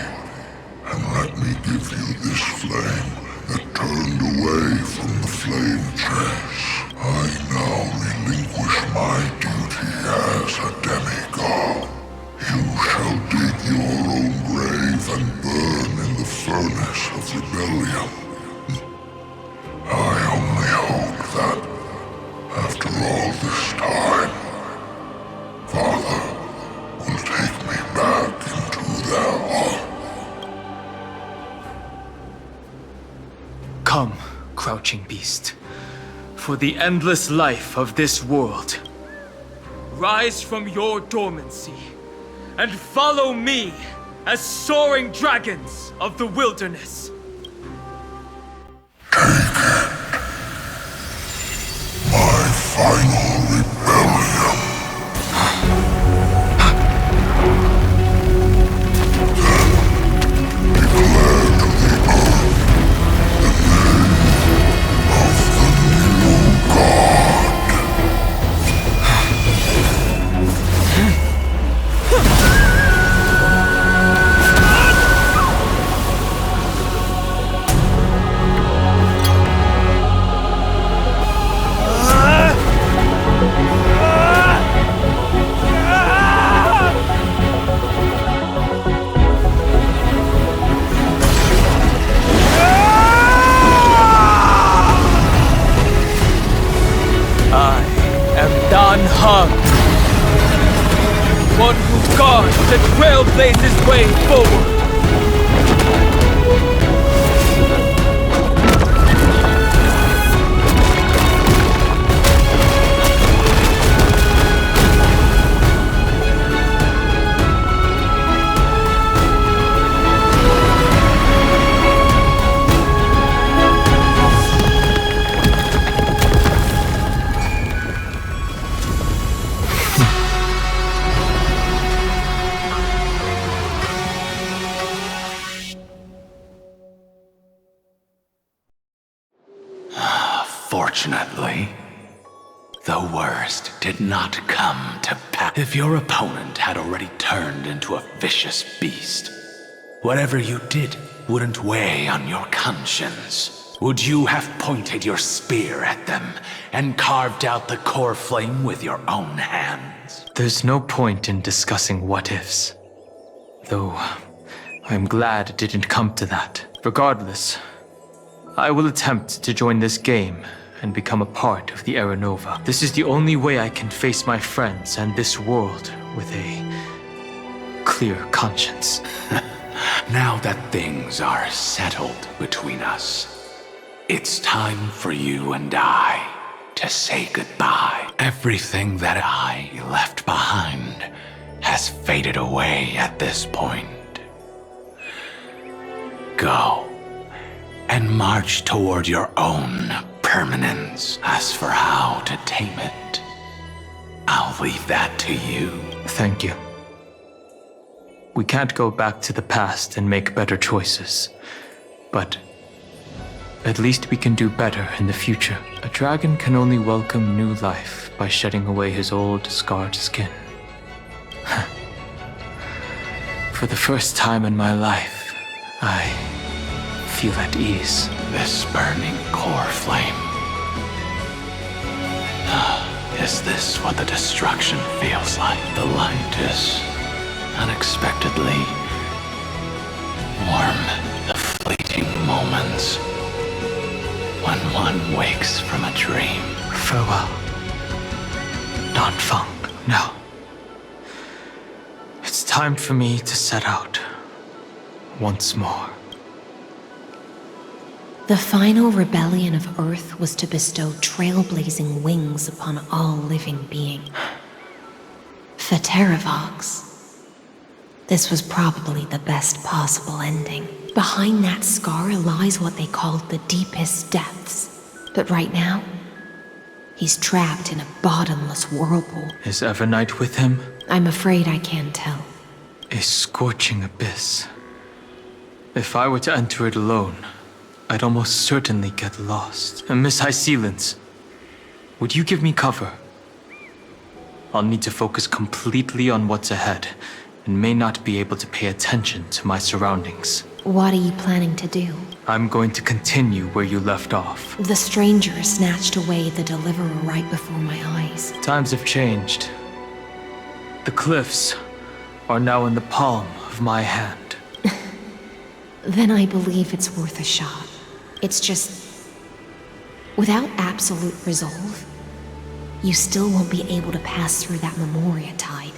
and let me give you this flame that turned away from the flame chase. I now relinquish my duty as a demigod. You shall dig your own grave and burn in the furnace of rebellion. I only hope that, after all this time, crouching beast, for the endless life of this world. Rise from your dormancy and follow me as soaring dragons of the wilderness. My final rebellion. Then declare to the earth the name of the new god. Heng, one who guards and trailblazes way forward. Fortunately, the worst did not come to pass. If your opponent had already turned into a vicious beast, whatever you did wouldn't weigh on your conscience. Would you have pointed your spear at them and carved out the core flame with your own hands? There's no point in discussing what-ifs. Though, I'm glad it didn't come to that. Regardless, I will attempt to join this game and become a part of the Era Nova. This is the only way I can face my friends and this world with a clear conscience. Now that things are settled between us, it's time for you and I to say goodbye. Everything that I left behind has faded away at this point. Go and march toward your own permanence. As for how to tame it, I'll leave that to you. Thank you. We can't go back to the past and make better choices, but at least we can do better in the future. A dragon can only welcome new life by shedding away his old, scarred skin. For the first time in my life, I feel at ease. This burning core flame. Is this what the destruction feels like? The light is unexpectedly warm. The fleeting moments when one wakes from a dream. Farewell, Feng. Now, it's time for me to set out once more. The final rebellion of Earth was to bestow trailblazing wings upon all living being. For Terravox, this was probably the best possible ending. Behind that scar lies what they called the deepest depths. But right now, he's trapped in a bottomless whirlpool. Is Evernight with him? I'm afraid I can't tell. A scorching abyss. If I were to enter it alone, I'd almost certainly get lost. And Miss Hysealence, would you give me cover? I'll need to focus completely on what's ahead, and may not be able to pay attention to my surroundings. What are you planning to do? I'm going to continue where you left off. The stranger snatched away the deliverer right before my eyes. Times have changed. The cliffs are now in the palm of my hand. Then I believe it's worth a shot. It's just, without absolute resolve, you still won't be able to pass through that Memoria tide,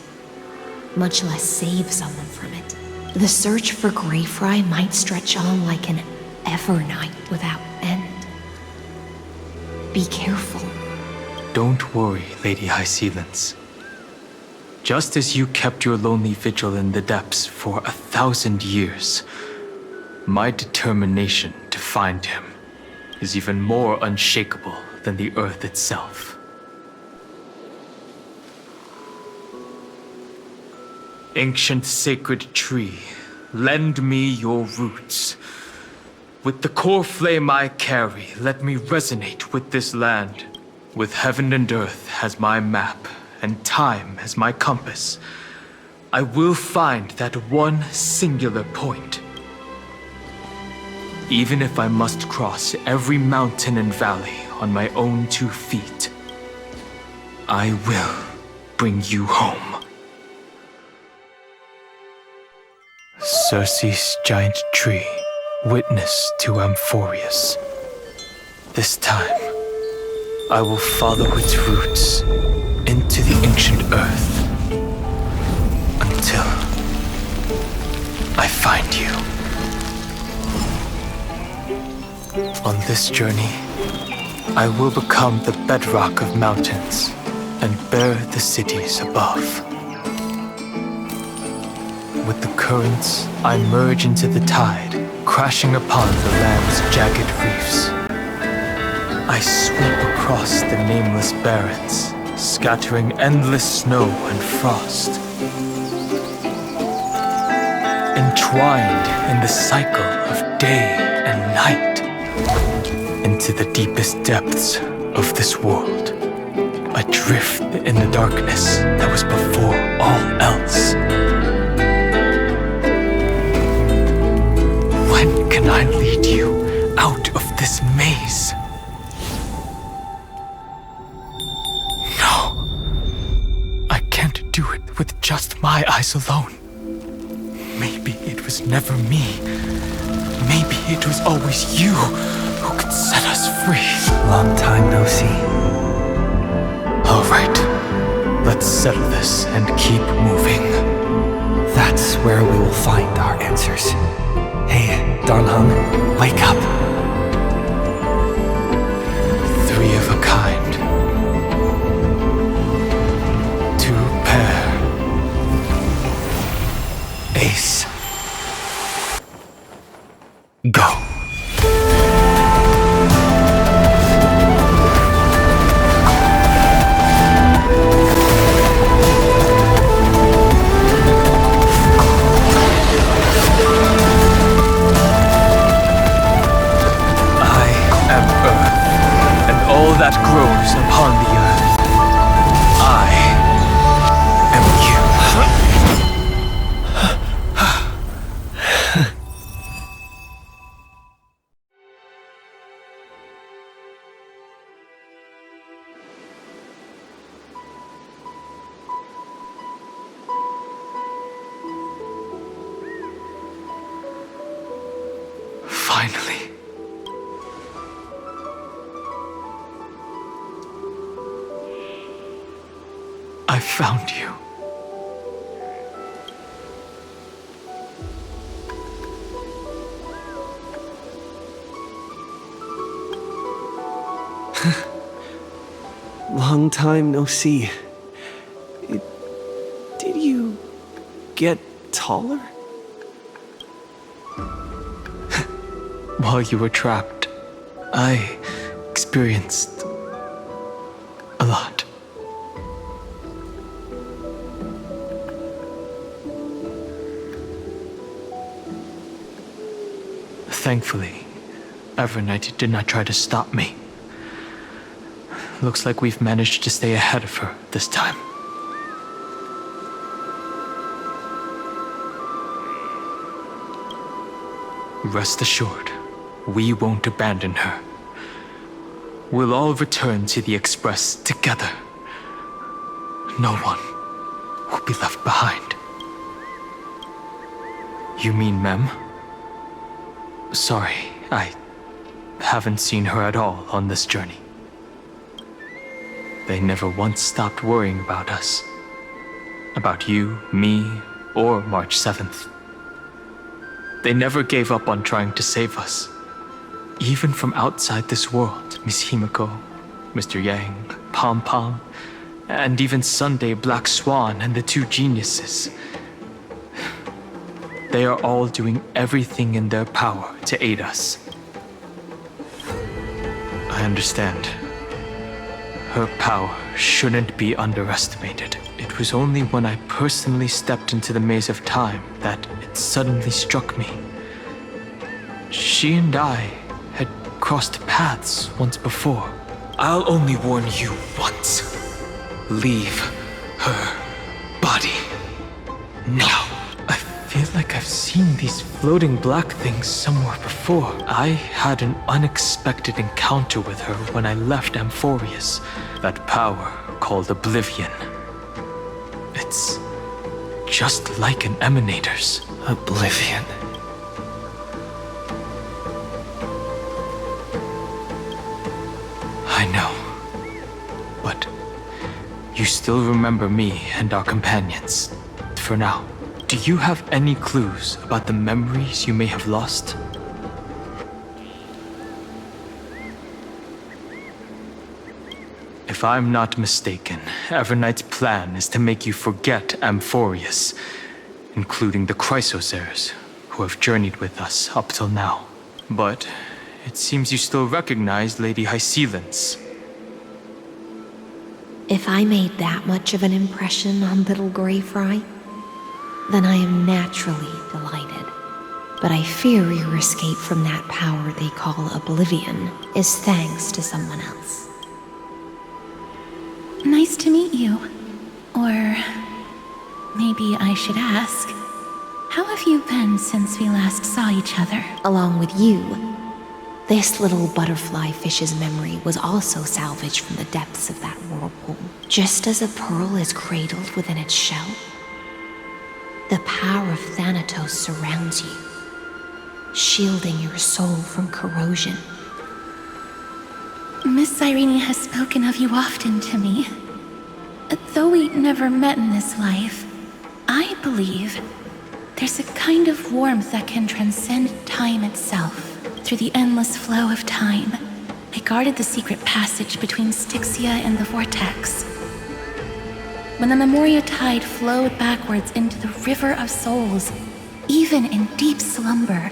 much less save someone from it. The search for Greyfry might stretch on like an Evernight without end. Be careful. Don't worry, Lady High Sealance. Just as you kept your lonely vigil in the depths for 1,000 years, my determination to find him is even more unshakable than the earth itself. Ancient sacred tree, lend me your roots. With the core flame I carry, let me resonate with this land. With heaven and earth as my map, and time as my compass, I will find that one singular point. Even if I must cross every mountain and valley on my own 2 feet, I will bring you home. Circe's giant tree, witness to Amphorius. This time, I will follow its roots into the ancient earth until I find you. On this journey, I will become the bedrock of mountains and bear the cities above. With the currents, I merge into the tide, crashing upon the land's jagged reefs. I sweep across the nameless barrens, scattering endless snow and frost. Entwined in the cycle of day and night, into the deepest depths of this world, adrift in the darkness that was before all else. When can I lead you out of this maze? Do it with just my eyes alone. Maybe it was never me. Maybe it was always you who could set us free. Long time no see. All right, let's settle this and keep moving. That's where we will find our answers. Hey, Dan Heng, wake up. 3 of a kind. Ace. Go. I am Earth, and all that grows upon the earth. I am you. Finally. I found you. Long time no see. Did you get taller? While you were trapped, I experienced a lot. Thankfully, Evernight did not try to stop me. Looks like we've managed to stay ahead of her this time. Rest assured, we won't abandon her. We'll all return to the Express together. No one will be left behind. You mean Mem? Sorry, I haven't seen her at all on this journey. They never once stopped worrying about us. About you, me, or March 7th. They never gave up on trying to save us. Even from outside this world, Miss Himiko Mr. Yang, Pom Pom, and even Sunday Black Swan and the two geniuses. They are all doing everything in their power to aid us. I understand. Her power shouldn't be underestimated. It was only when I personally stepped into the maze of time that it suddenly struck me. She and I had crossed paths once before. I'll only warn you once. Leave her body now. I feel like I've seen these floating black things somewhere before. I had an unexpected encounter with her when I left Amphorius. That power called Oblivion. It's just like an emanator's. Oblivion. I know. But you still remember me and our companions. For now. Do you have any clues about the memories you may have lost? If I'm not mistaken, Everknight's plan is to make you forget Amphorius, including the Chrysosers, who have journeyed with us up till now. But it seems you still recognize Lady Hycelens. If I made that much of an impression on little Greyfry, then I am naturally delighted. But I fear your escape from that power they call Oblivion is thanks to someone else. Nice to meet you. Or maybe I should ask, how have you been since we last saw each other? Along with you, this little butterfly fish's memory was also salvaged from the depths of that whirlpool. Just as a pearl is cradled within its shell, the power of Thanatos surrounds you, shielding your soul from corrosion. Miss Irene has spoken of you often to me. Though we never met in this life, I believe there's a kind of warmth that can transcend time itself. Through the endless flow of time, I guarded the secret passage between Styxia and the Vortex. When the Memoria tide flowed backwards into the River of Souls, even in deep slumber,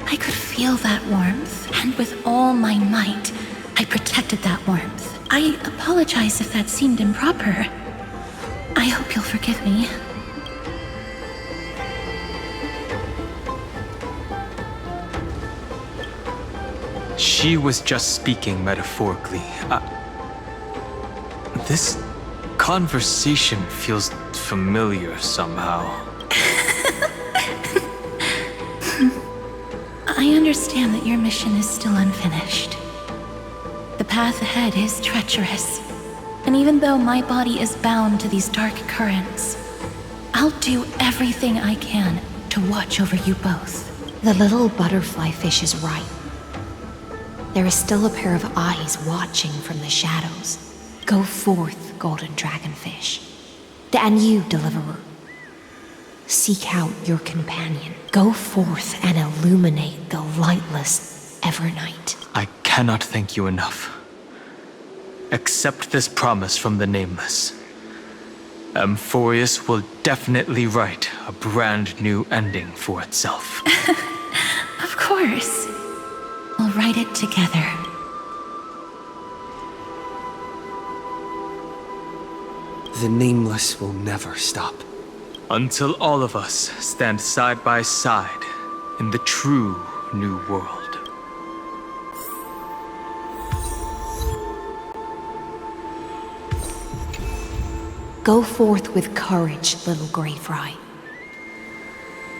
I could feel that warmth, and with all my might, I protected that warmth. I apologize if that seemed improper. I hope you'll forgive me. She was just speaking metaphorically. This conversation feels familiar somehow. I understand that your mission is still unfinished. The path ahead is treacherous, and even though my body is bound to these dark currents, I'll do everything I can to watch over you both. The little butterfly fish is right. There is still a pair of eyes watching from the shadows. Go forth, golden dragonfish. And you, deliverer. Seek out your companion. Go forth and illuminate the lightless Evernight. I cannot thank you enough. Accept this promise from the Nameless. Amphorius will definitely write a brand new ending for itself. Of course. We'll write it together. The Nameless will never stop. Until all of us stand side by side in the true new world. Go forth with courage, little Greyfry.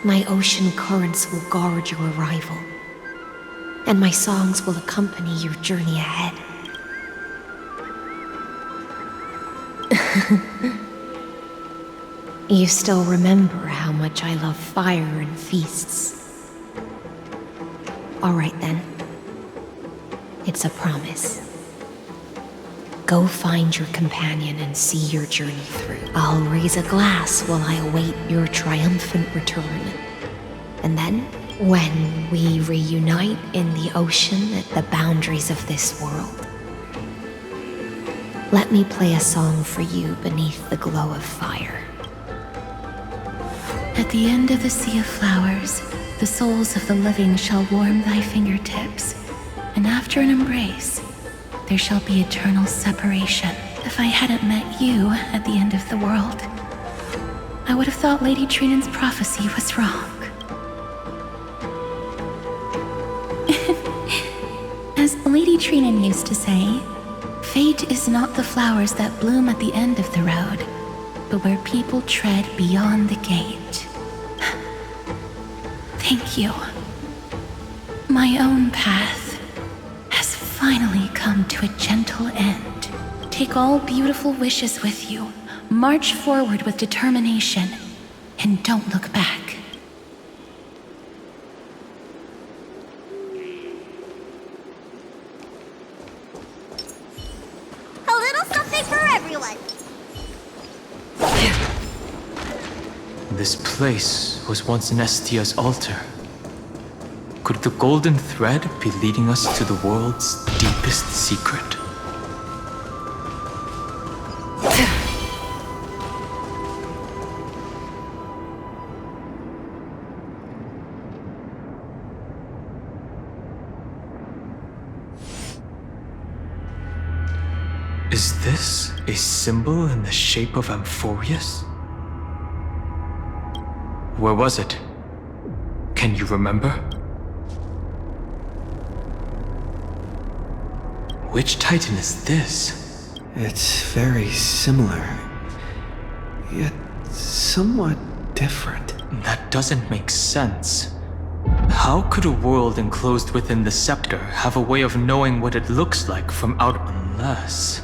My ocean currents will guard your arrival, and my songs will accompany your journey ahead. You still remember how much I love fire and feasts. All right then. It's a promise. Go find your companion and see your journey through. I'll raise a glass while I await your triumphant return. And then, when we reunite in the ocean at the boundaries of this world, Let me play a song for you beneath the glow of fire. At the end of the sea of flowers, the souls of the living shall warm thy fingertips, and after an embrace, there shall be eternal separation. If I hadn't met you at the end of the world, I would have thought Lady Trinan's prophecy was wrong. As Lady Trinan used to say, fate is not the flowers that bloom at the end of the road, but where people tread beyond the gate. Thank you. My own path has finally come to a gentle end. Take all beautiful wishes with you, march forward with determination, and don't look back. A little something for everyone. This place was once Nestia's altar. Could the golden thread be leading us to the world's deepest secret? Is this a symbol in the shape of Amphorius? Where was it? Can you remember? Which Titan is this? It's very similar, yet somewhat different. That doesn't make sense. How could a world enclosed within the scepter have a way of knowing what it looks like from out unless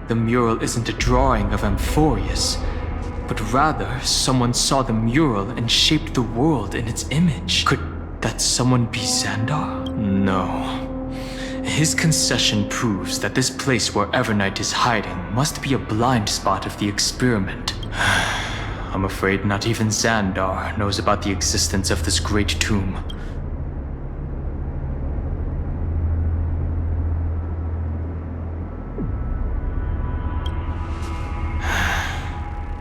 the mural isn't a drawing of Amphorius, but rather someone saw the mural and shaped the world in its image? Could that someone be Xandar? No. His concession proves that this place where Evernight is hiding must be a blind spot of the experiment. I'm afraid not even Xandar knows about the existence of this great tomb.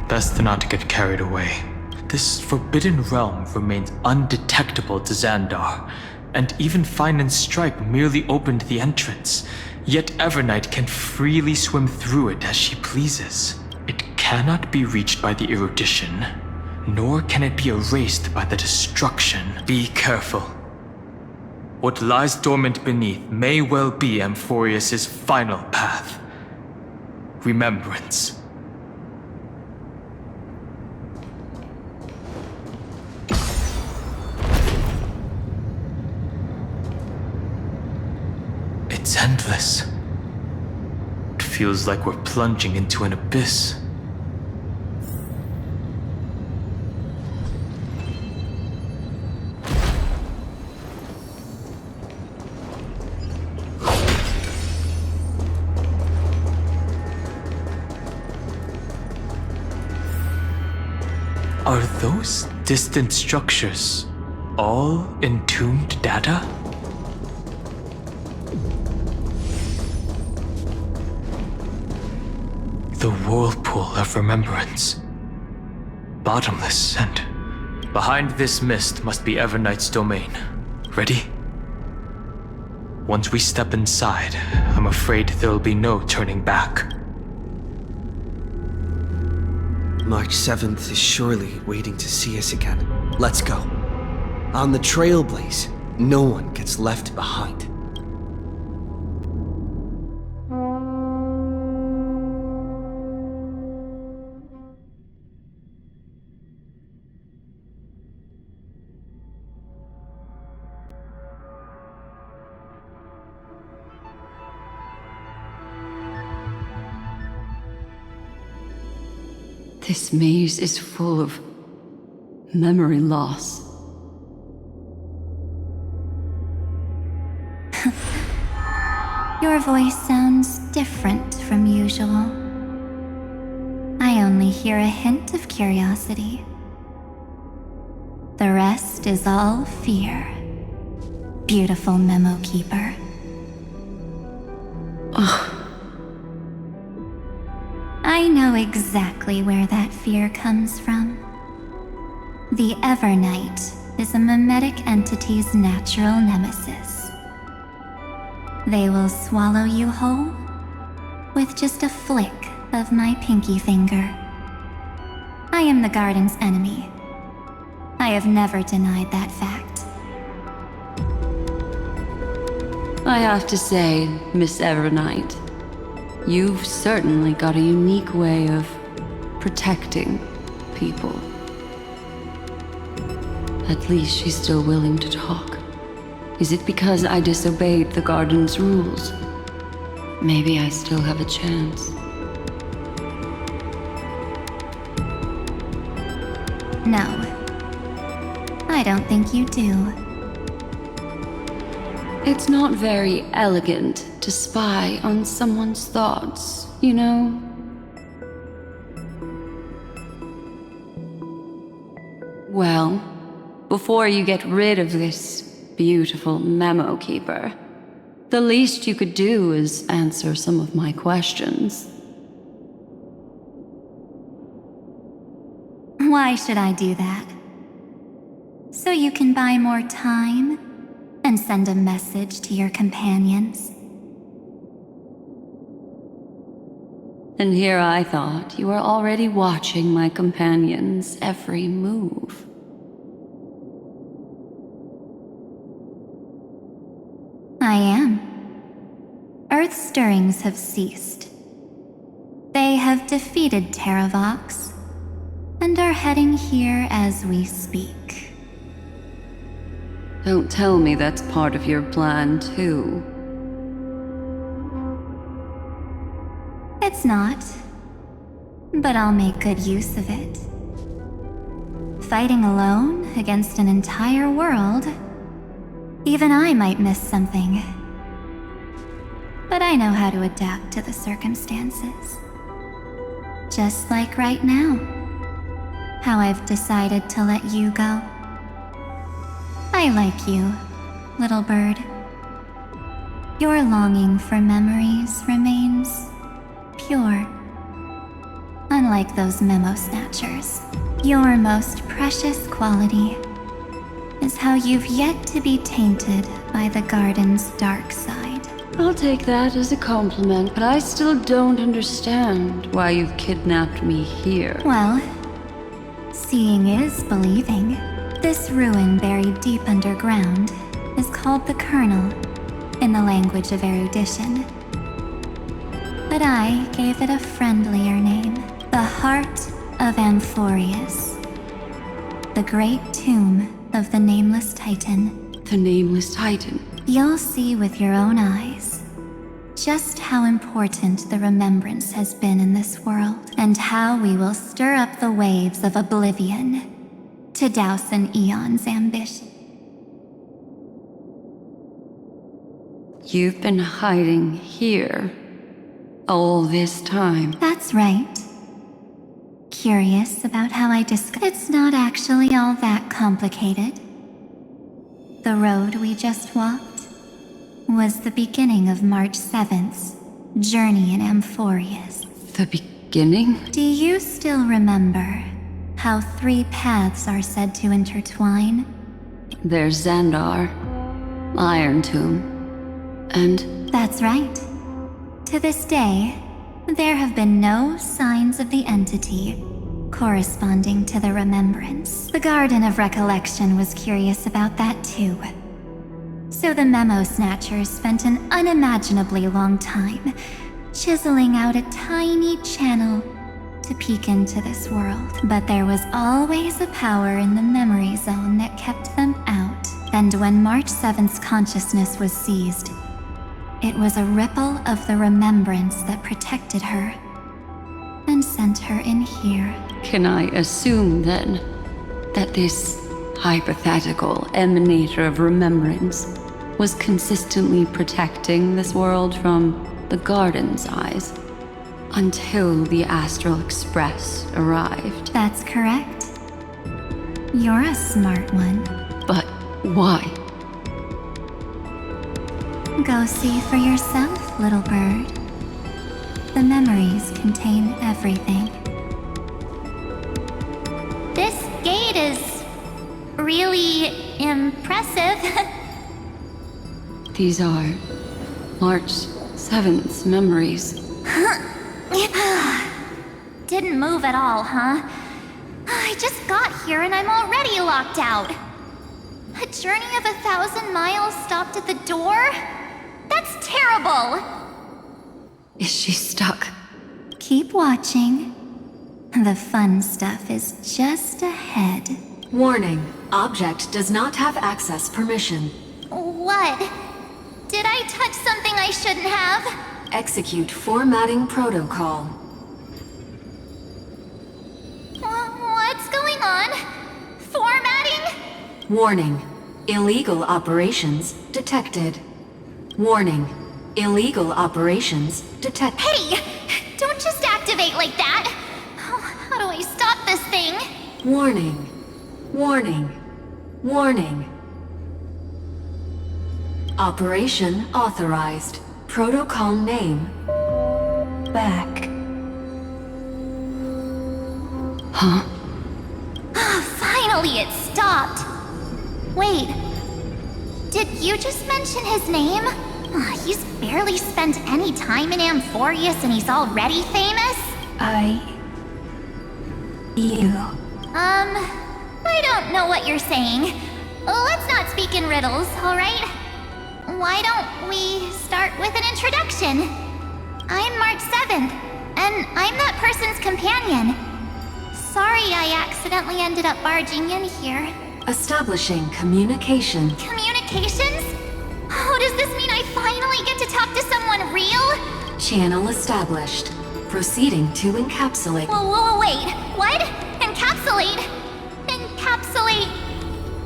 Best not to get carried away. This forbidden realm remains undetectable to Xandar, and even Fine and Stripe merely opened the entrance. Yet Evernight can freely swim through it as she pleases. It cannot be reached by the erudition, nor can it be erased by the destruction. Be careful. What lies dormant beneath may well be Amphorius' final path. Remembrance. It's endless. It feels like we're plunging into an abyss. Are those distant structures all entombed data? The whirlpool of remembrance. Bottomless, and behind this mist must be Evernight's domain. Ready? Once we step inside, I'm afraid there'll be no turning back. March 7th is surely waiting to see us again. Let's go. On the Trailblaze, no one gets left behind. This maze is full of memory loss. Your voice sounds different from usual. I only hear a hint of curiosity. The rest is all fear. Beautiful memo keeper. know exactly where that fear comes from. The Evernight is a mimetic entity's natural nemesis. They will swallow you whole with just a flick of my pinky finger. I am the garden's enemy. I have never denied that fact. I have to say, Miss Evernight, you've certainly got a unique way of protecting people. At least she's still willing to talk. Is it because I disobeyed the garden's rules? Maybe I still have a chance. No, I don't think you do. It's not very elegant to spy on someone's thoughts, you know? Well, before you get rid of this beautiful memo keeper, the least you could do is answer some of my questions. Why should I do that? So you can buy more time and send a message to your companions? And here I thought you were already watching my companions' every move. I am. Earth's stirrings have ceased. They have defeated Terravox and are heading here as we speak. Don't tell me that's part of your plan, too. It's not, but I'll make good use of it. Fighting alone against an entire world, even I might miss something. But I know how to adapt to the circumstances. Just like right now, how I've decided to let you go. I like you, little bird. Your longing for memories remains pure. Unlike those memo snatchers, your most precious quality is how you've yet to be tainted by the garden's dark side. I'll take that as a compliment, but I still don't understand why you've kidnapped me here. Well, seeing is believing. This ruin buried deep underground is called the Kernel in the language of erudition. But I gave it a friendlier name, the Heart of Amphorius, the great tomb of the Nameless Titan. The Nameless Titan? You'll see with your own eyes just how important the remembrance has been in this world, and how we will stir up the waves of oblivion to douse an eon's ambition. You've been hiding here all this time. That's right. Curious about how I discovered? It's not actually all that complicated. The road we just walked was the beginning of March 7th's journey in Amphorius. The beginning? Do you still remember how 3 paths are said to intertwine? There's Xandar, Iron Tomb, and... That's right. To this day, there have been no signs of the entity corresponding to the remembrance. The Garden of Recollection was curious about that too. So the Memo Snatchers spent an unimaginably long time chiseling out a tiny channel to peek into this world. But there was always a power in the memory zone that kept them out. And when March 7th's consciousness was seized, it was a ripple of the remembrance that protected her and sent her in here. Can I assume, then, that this hypothetical emanator of remembrance was consistently protecting this world from the Garden's eyes until the Astral Express arrived? That's correct. You're a smart one. But why? Go see for yourself, little bird. The The memories contain everything. This gate is really impressive. These are March 7th's memories. Didn't move at all, huh? I just got here and I'm already locked out. A journey of 1,000 miles stopped at the door? That's terrible! Is she stuck? Keep watching. The fun stuff is just ahead. Warning. Object does not have access permission. What? Did I touch something I shouldn't have? Execute formatting protocol. What's going on? Formatting? Warning. Illegal operations detected. Warning. Illegal operations detected. Hey! Don't just activate like that! How do I stop this thing? Warning. Warning. Warning. Operation authorized. Protocol name. Back. Huh? Finally, it stopped. Wait. Did you just mention his name? He's barely spent any time in Amphorius and he's already famous? I don't know what you're saying. Let's not speak in riddles, alright? Why don't we start with an introduction? I'm March 7th, and I'm that person's companion. Sorry I accidentally ended up barging in here. Establishing communication. Communications? Oh, does this mean I finally get to talk to someone real? Channel established. Proceeding to encapsulate. Whoa, wait. What? Encapsulate? Encapsulate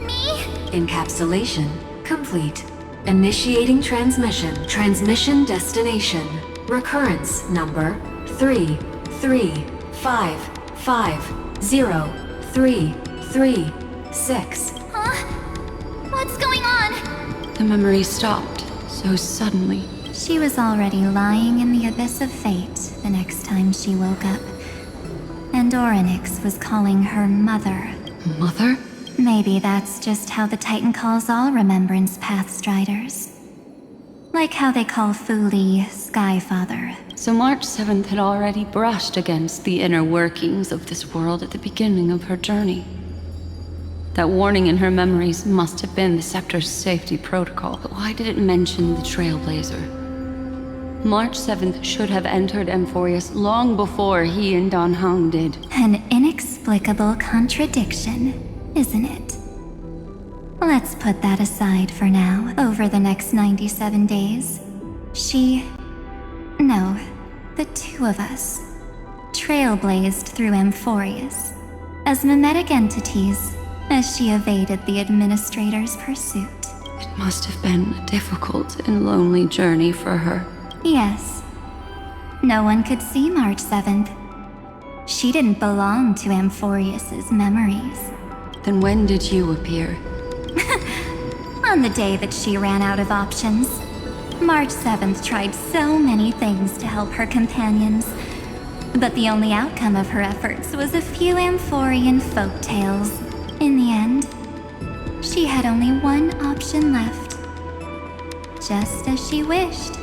me? Encapsulation complete. Initiating transmission. Transmission destination. Recurrence number 335503336. Huh? What's going on? The memory stopped so suddenly. She was already lying in the abyss of fate the next time she woke up. And Orynyx was calling her mother. Mother? Maybe that's just how the Titan calls all Remembrance Pathstriders. Like how they call Fuli Skyfather. So March 7th had already brushed against the inner workings of this world at the beginning of her journey. That warning in her memories must have been the Scepter's safety protocol. But why did it mention the Trailblazer? March 7th should have entered Amphorius long before he and Dan Heng did. An inexplicable contradiction, isn't it? Let's put that aside for now. Over the next 97 days, the two of us, trailblazed through Amphorius as mimetic entities as she evaded the Administrator's pursuit. It must have been a difficult and lonely journey for her. Yes. No one could see March 7th. She didn't belong to Amphorius's memories. Then when did you appear? On the day that she ran out of options. March 7th tried so many things to help her companions, but the only outcome of her efforts was a few Amphorian folktales. In the end, she had only one option left. Just as she wished.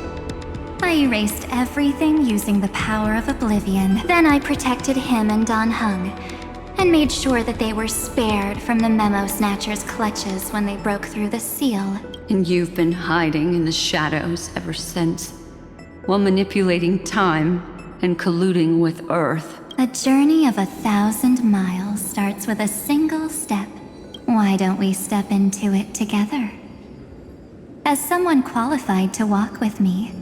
I erased everything using the power of oblivion. Then I protected him and Dan Heng, and made sure that they were spared from the Memo Snatcher's clutches when they broke through the seal. And you've been hiding in the shadows ever since, while manipulating time and colluding with Earth. A journey of 1,000 miles starts with a single step. Why don't we step into it together? As someone qualified to walk with me,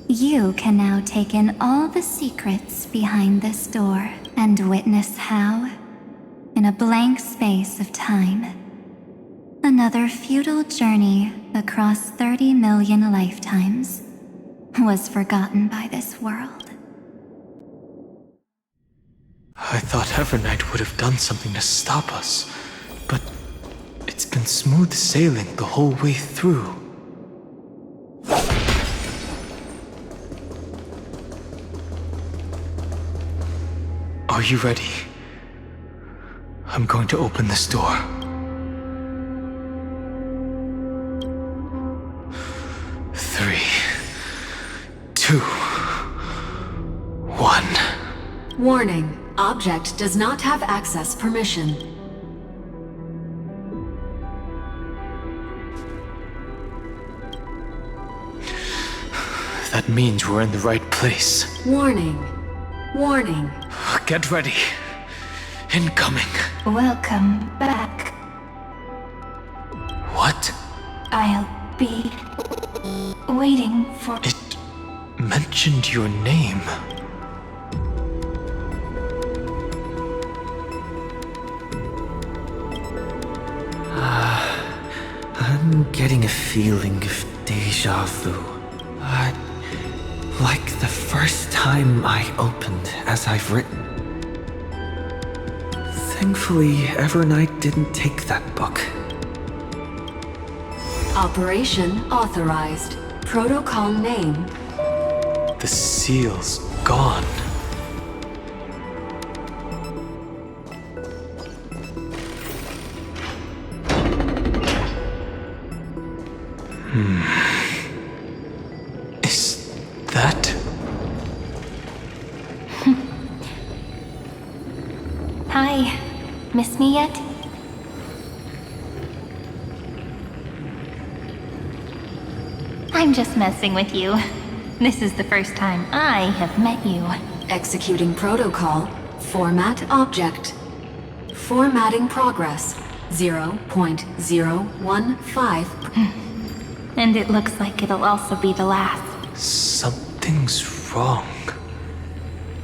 you can now take in all the secrets behind this door and witness how, in a blank space of time, another futile journey across 30 million lifetimes was forgotten by this world. I thought Evernight would have done something to stop us, but it's been smooth sailing the whole way through. Are you ready? I'm going to open this door. Three, two, one. Warning. Object does not have access permission. That means we're in the right place. Warning. Warning. Get ready. Incoming. Welcome back. What? I'll be waiting for... It mentioned your name. I'm getting a feeling of deja vu. Like the first time I opened as I've written. Thankfully, Evernight didn't take that book. Operation authorized. Protocol name. The seal's gone. Is that... Hi. Miss me yet? I'm just messing with you. This is the first time I have met you. Executing protocol. Format object. Formatting progress. 0.015. And it looks like it'll also be the last. Something's wrong.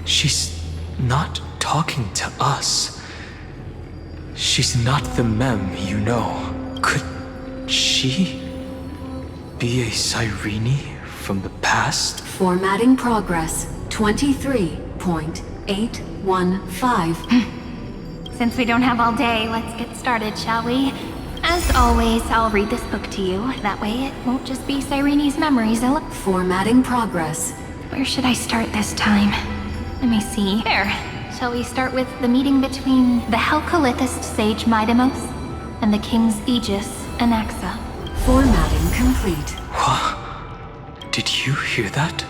She's not talking to us. She's not the Mem you know. Could she be a Cyrene from the past? Formatting progress. 23.815. Since we don't have all day, let's get started, shall we? As always, I'll read this book to you. That way it won't just be Cyrene's memories. Formatting progress. Where should I start this time? Let me see. There. Shall we start with the meeting between the Helcolithist sage Midamos and the King's Aegis, Anaxa? Formatting complete. What? Did you hear that?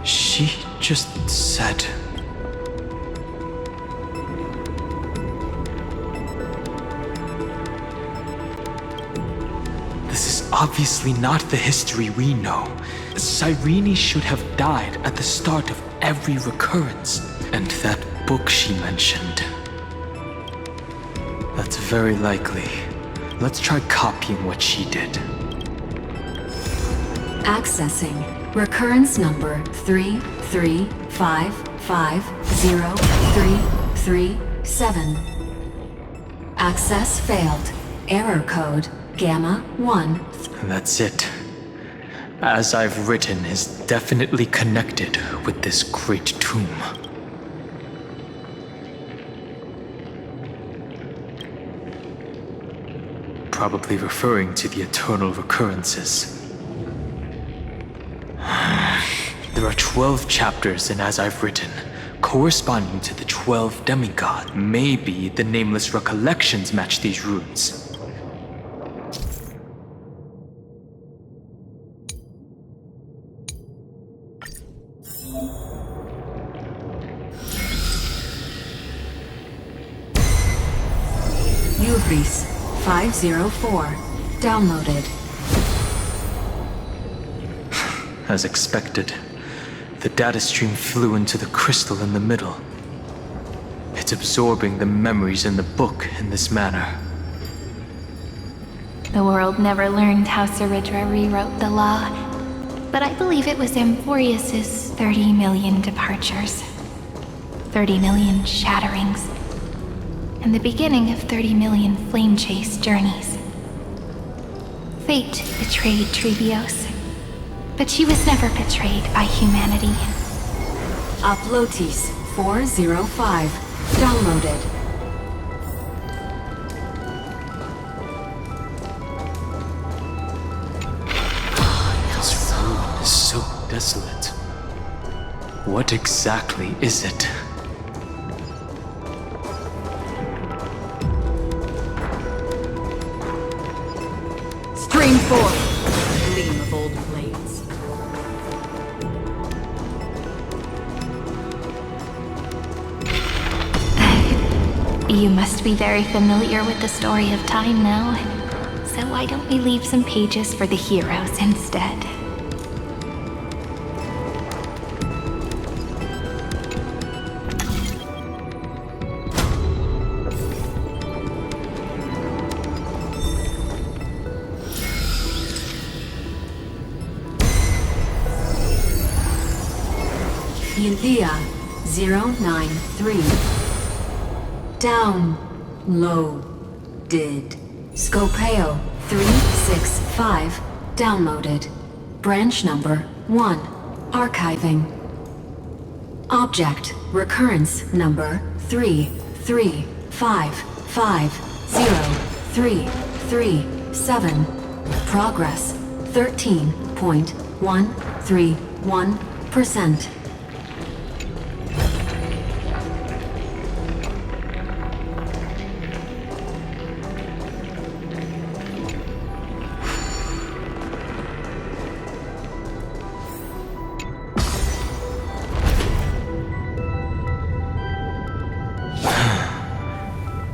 She just said... This is obviously not the history we know. Cyrene should have died at the start of every recurrence. And that book she mentioned. That's very likely. Let's try copying what she did. Accessing. Recurrence number 335503337. Access failed. Error code Gamma 1. And that's it. As I've written is definitely connected with this great tomb. Probably referring to the eternal recurrences. There are 12 chapters in As I've Written, corresponding to the 12 demigods. Maybe the nameless recollections match these runes. Uvris 504. Downloaded. As expected, the data stream flew into the crystal in the middle. It's absorbing the memories in the book in this manner. The world never learned how Saridra rewrote the law, but I believe it was Amphorius's 30 million departures, 30 million shatterings, and the beginning of 30 million flame chase journeys. Fate betrayed Trevios, but she was never betrayed by humanity. Uplotis 405. Downloaded. This room is so desolate. What exactly is it? Stream forth! Gleam of old blades. You must be very familiar with the story of time now. So why don't we leave some pages for the heroes instead? India 093. Downloaded. Scopeo 365. Downloaded. Branch number 1. Archiving. Object recurrence number 335503337. Progress 13.131%.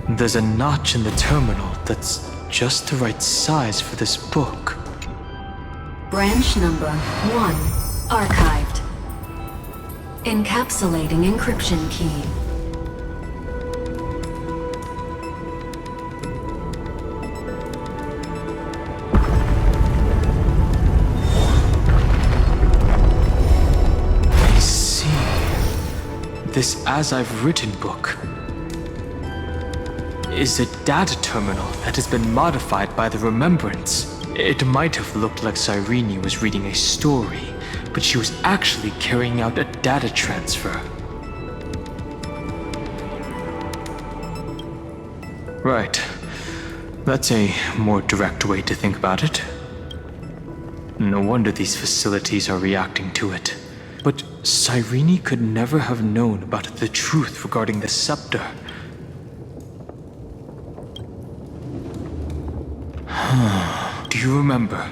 There's a notch in the terminal that's just the right size for this book. Branch number 1. Archived. Encapsulating encryption key. I see. This As I've Written book is a data terminal that has been modified by the Remembrance. It might have looked like Cyrene was reading a story, but she was actually carrying out a data transfer. Right. That's a more direct way to think about it. No wonder these facilities are reacting to it. But Cyrene could never have known about the truth regarding the scepter. Do you remember?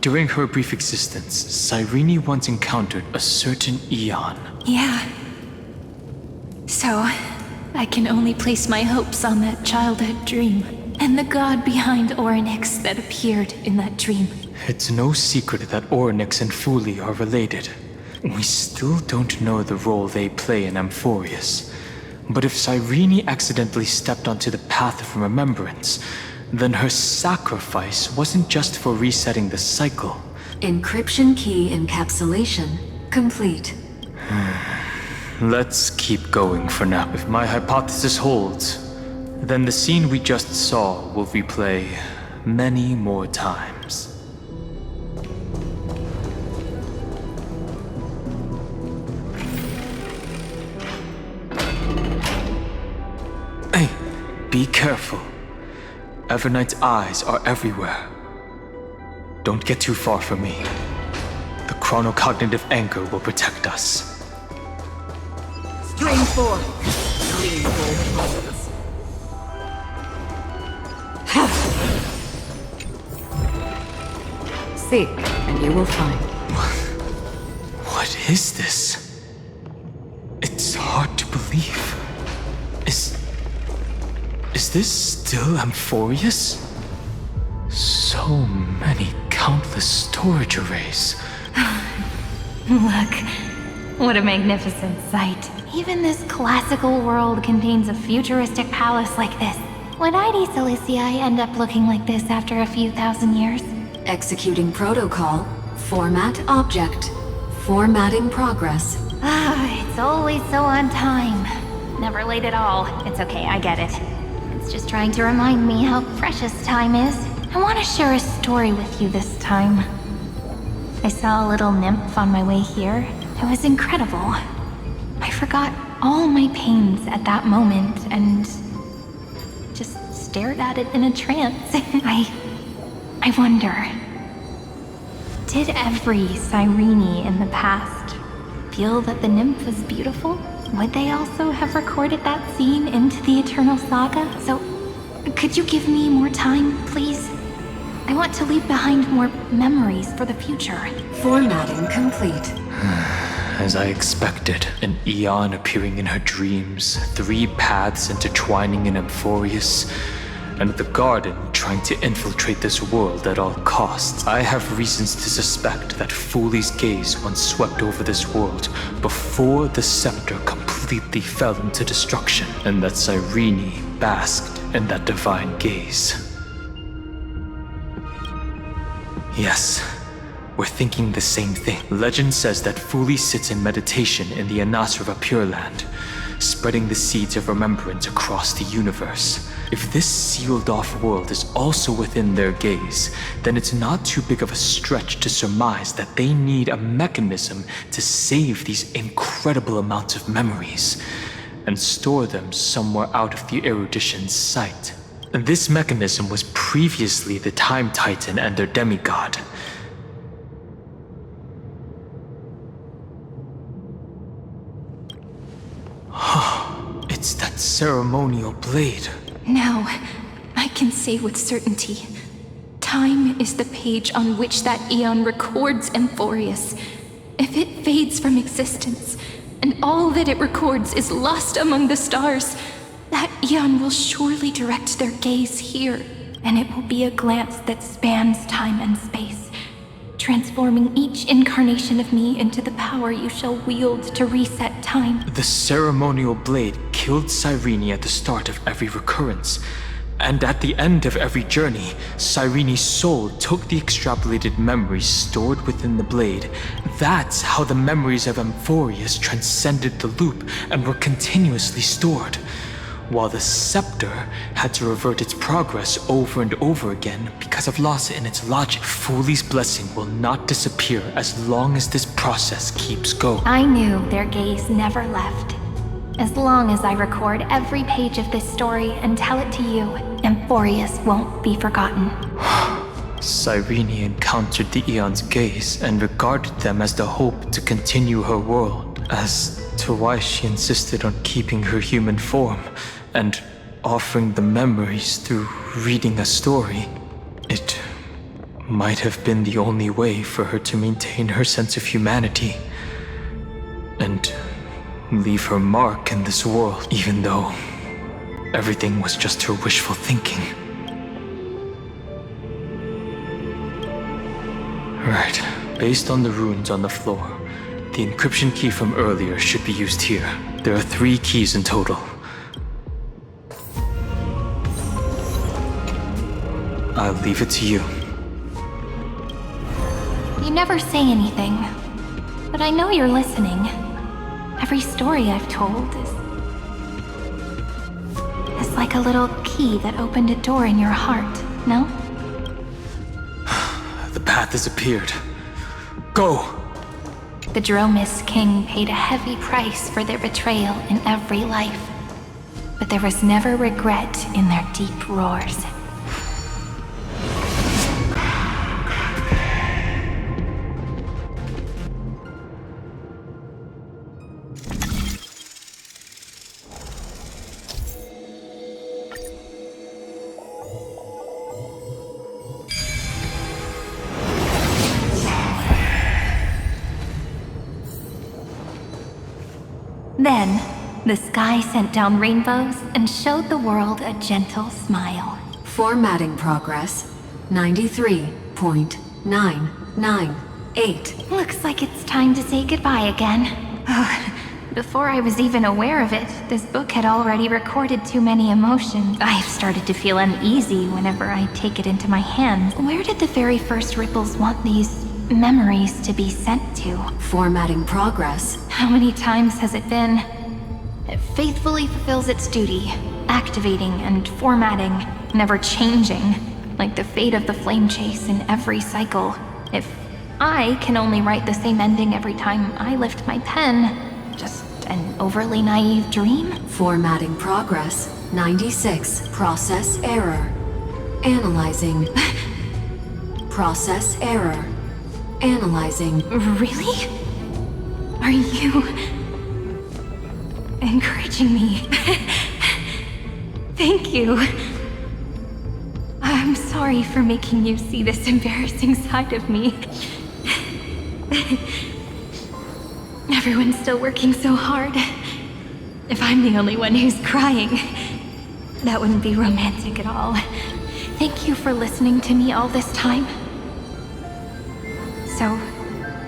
During her brief existence, Cyrene once encountered a certain Eon. Yeah. So, I can only place my hopes on that childhood dream, and the god behind Orynyx that appeared in that dream. It's no secret that Orynyx and Fuli are related. We still don't know the role they play in Amphorius. But if Cyrene accidentally stepped onto the path of remembrance, then her sacrifice wasn't just for resetting the cycle. Encryption key encapsulation complete. Let's keep going for now. If my hypothesis holds, then the scene we just saw will replay many more times. Hey, be careful. Evernight's eyes are everywhere. Don't get too far from me. The chronocognitive anchor will protect us. Stream forth! Gleam of old blades. Seek, and you will find. What is this? It's hard to believe. Is this still Amphorius? So many countless storage arrays. Look, what a magnificent sight. Even this classical world contains a futuristic palace like this. Would ID Ciliciae end up looking like this after a few thousand years? Executing protocol. Format object. Formatting progress. It's always so on time. Never late at all. It's okay, I get it. It's just trying to remind me how precious time is. I want to share a story with you this time. I saw a little nymph on my way here. It was incredible. I forgot all my pains at that moment and just stared at it in a trance. I wonder, did every Cyrene in the past feel that the nymph was beautiful? Would they also have recorded that scene into the Eternal Saga? So, could you give me more time, please? I want to leave behind more memories for the future. Formatting complete. As I expected, an Eon appearing in her dreams, 3 paths intertwining in Amphorius, and the Garden trying to infiltrate this world at all costs. I have reasons to suspect that Foolie's gaze once swept over this world before the scepter completely fell into destruction, and that Cyrene basked in that divine gaze. Yes. We're thinking the same thing. Legend says that Fuli sits in meditation in the Anasra Pure Land, spreading the seeds of remembrance across the universe. If this sealed-off world is also within their gaze, then it's not too big of a stretch to surmise that they need a mechanism to save these incredible amounts of memories and store them somewhere out of the Eruditian's sight. And this mechanism was previously the Time Titan and their demigod. It's that ceremonial blade. Now, I can say with certainty, time is the page on which that Eon records Amphorius. If it fades from existence, and all that it records is lost among the stars, that Eon will surely direct their gaze here, and it will be a glance that spans time and space, transforming each incarnation of me into the power you shall wield to reset time. The ceremonial blade killed Cyrene at the start of every recurrence, and at the end of every journey, Cyrene's soul took the extrapolated memories stored within the blade. That's how the memories of Amphorius transcended the loop and were continuously stored, while the scepter had to revert its progress over and over again because of loss in its logic. Foolie's blessing will not disappear as long as this process keeps going. I knew their gaze never left. As long as I record every page of this story and tell it to you, Amphorius won't be forgotten. Cyrene encountered the Eon's gaze and regarded them as the hope to continue her world. As to why she insisted on keeping her human form and offering the memories through reading a story, it might have been the only way for her to maintain her sense of humanity and leave her mark in this world, even though everything was just her wishful thinking. Right, based on the runes on the floor, the encryption key from earlier should be used here. There are 3 keys in total. I'll leave it to you. You never say anything, but I know you're listening. Every story I've told is like a little key that opened a door in your heart, no? The path has appeared. Go! The Dromis King paid a heavy price for their betrayal in every life, but there was never regret in their deep roars. Then, the sky sent down rainbows and showed the world a gentle smile. Formatting progress 93.998. Looks like it's time to say goodbye again. Before I was even aware of it, this book had already recorded too many emotions. I've started to feel uneasy whenever I take it into my hands. Where did the very first ripples want these memories to be sent to? Formatting progress. How many times has it been? It faithfully fulfills its duty, activating and formatting, never changing, like the fate of the flame chase in every cycle. If I can only write the same ending every time I lift my pen, just an overly naive dream? Formatting progress 96. Process error. Analyzing. Process error. Analyzing. Really? Are you encouraging me? Thank you. I'm sorry for making you see this embarrassing side of me. Everyone's still working so hard. If I'm the only one who's crying, that wouldn't be romantic at all. Thank you for listening to me all this time. So,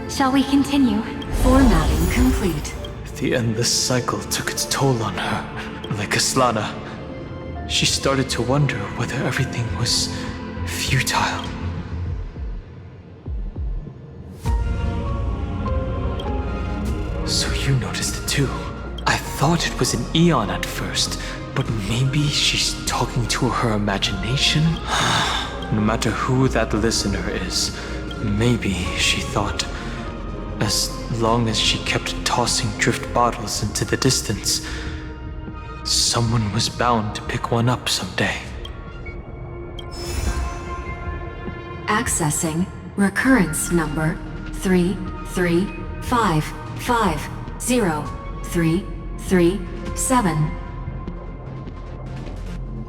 shall we continue? Formatting complete. The endless cycle took its toll on her, like Aslana. She started to wonder whether everything was futile. So you noticed it too. I thought it was an Eon at first, but maybe she's talking to her imagination? No matter who that listener is, maybe, she thought, as long as she kept tossing drift bottles into the distance, someone was bound to pick one up someday. Accessing recurrence number 335503337.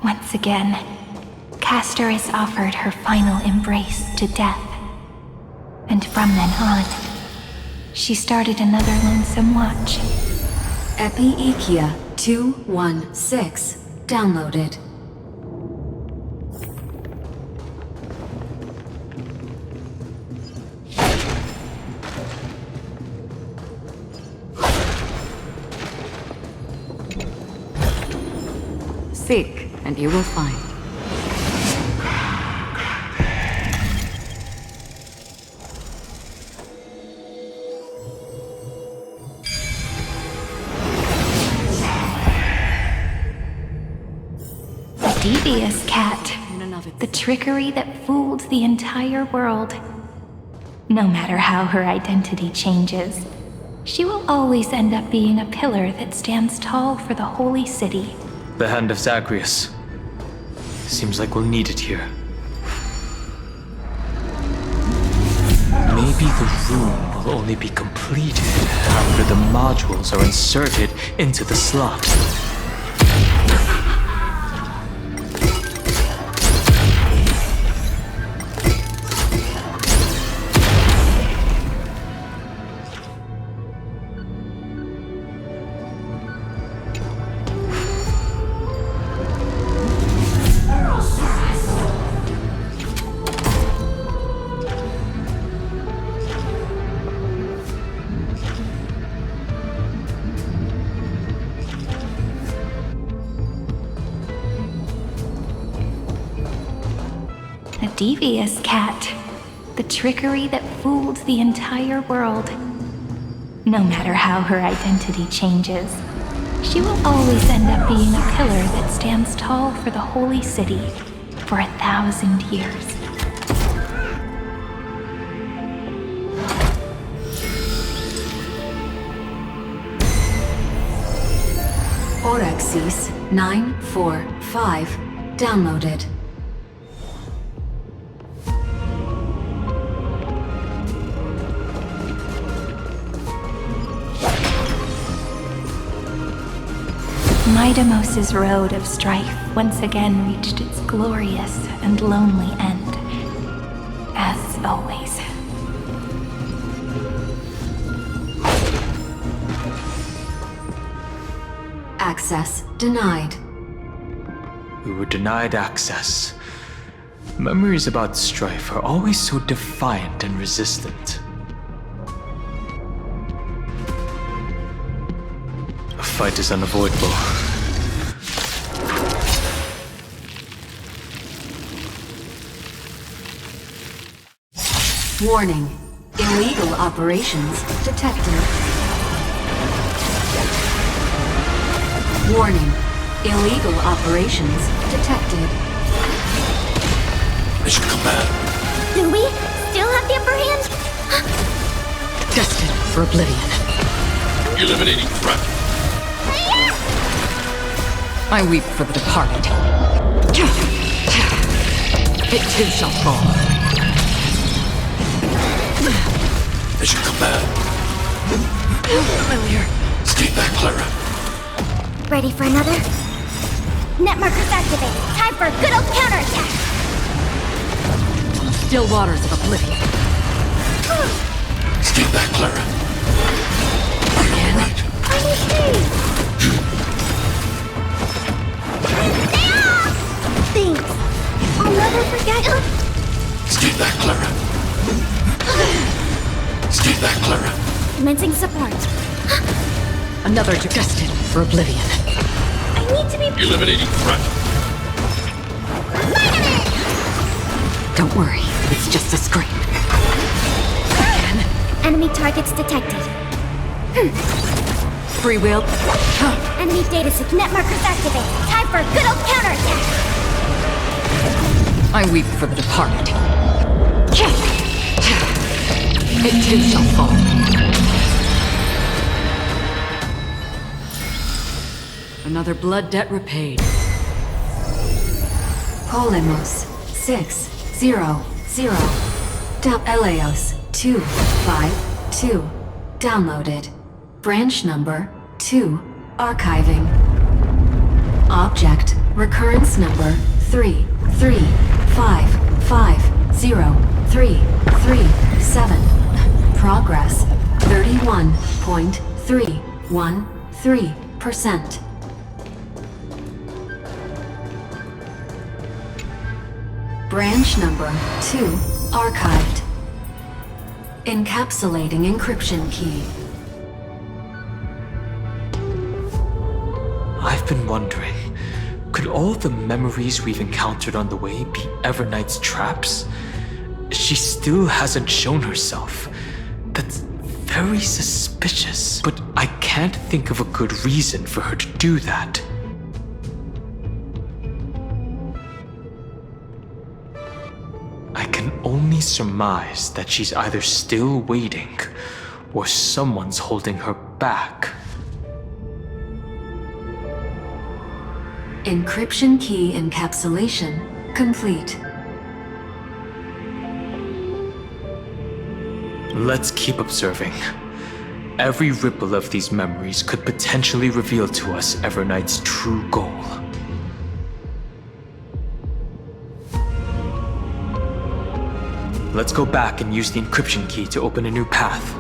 Once again, Castor is offered her final embrace to death. And from then on, she started another lonesome watch. Epi-Ikia 216 downloaded. Seek, and you will find. Devious cat. The trickery that fooled the entire world. No matter how her identity changes, she will always end up being a pillar that stands tall for the holy city. The hand of Zagreus. Seems like we'll need it here. Maybe the room will only be completed after the modules are inserted into the slot. Devious cat. The trickery that fooled the entire world. No matter how her identity changes, she will always end up being a pillar that stands tall for the holy city for 1,000 years. Orexis 945 downloaded. Midamos's road of strife once again reached its glorious and lonely end, as always. Access denied. We were denied access. Memories about strife are always so defiant and resistant. A fight is unavoidable. Warning. Illegal operations detected. Warning. Illegal operations detected. Mission command. Do we still have the upper hand? Destined for oblivion. Eliminating threat. I weep for the departed. It too shall fall. Mission command. Familiar. Stay back, Clara. Ready for another? Net markers activated. Time for a good old counterattack. still waters of oblivion. Stay back, Clara. Are you all right? I'm okay! Thanks. I'll never forget. Stay back, Clara. Stay back, Clara. Commencing support. Another destined for oblivion. I need to be... Eliminating threat. Don't worry, it's just a screen. Enemy targets detected. Free will. Enemy data sync net markers activate. Time for a good old counterattack. I weep for the departed. It too shall fall. Another blood debt repaid. Polemos 600. Eleos 252. Downloaded. Branch number 2. Archiving. Object recurrence number 3355037. Progress 31.313%. Branch number 2 archived. Encapsulating encryption key. I've been wondering, could all the memories we've encountered on the way be Everknight's traps? She still hasn't shown herself. That's very suspicious. But I can't think of a good reason for her to do that. I can only surmise that she's either still waiting, or someone's holding her back. Encryption key encapsulation complete. Let's keep observing. Every ripple of these memories could potentially reveal to us Everknight's true goal. Let's go back and use the encryption key to open a new path.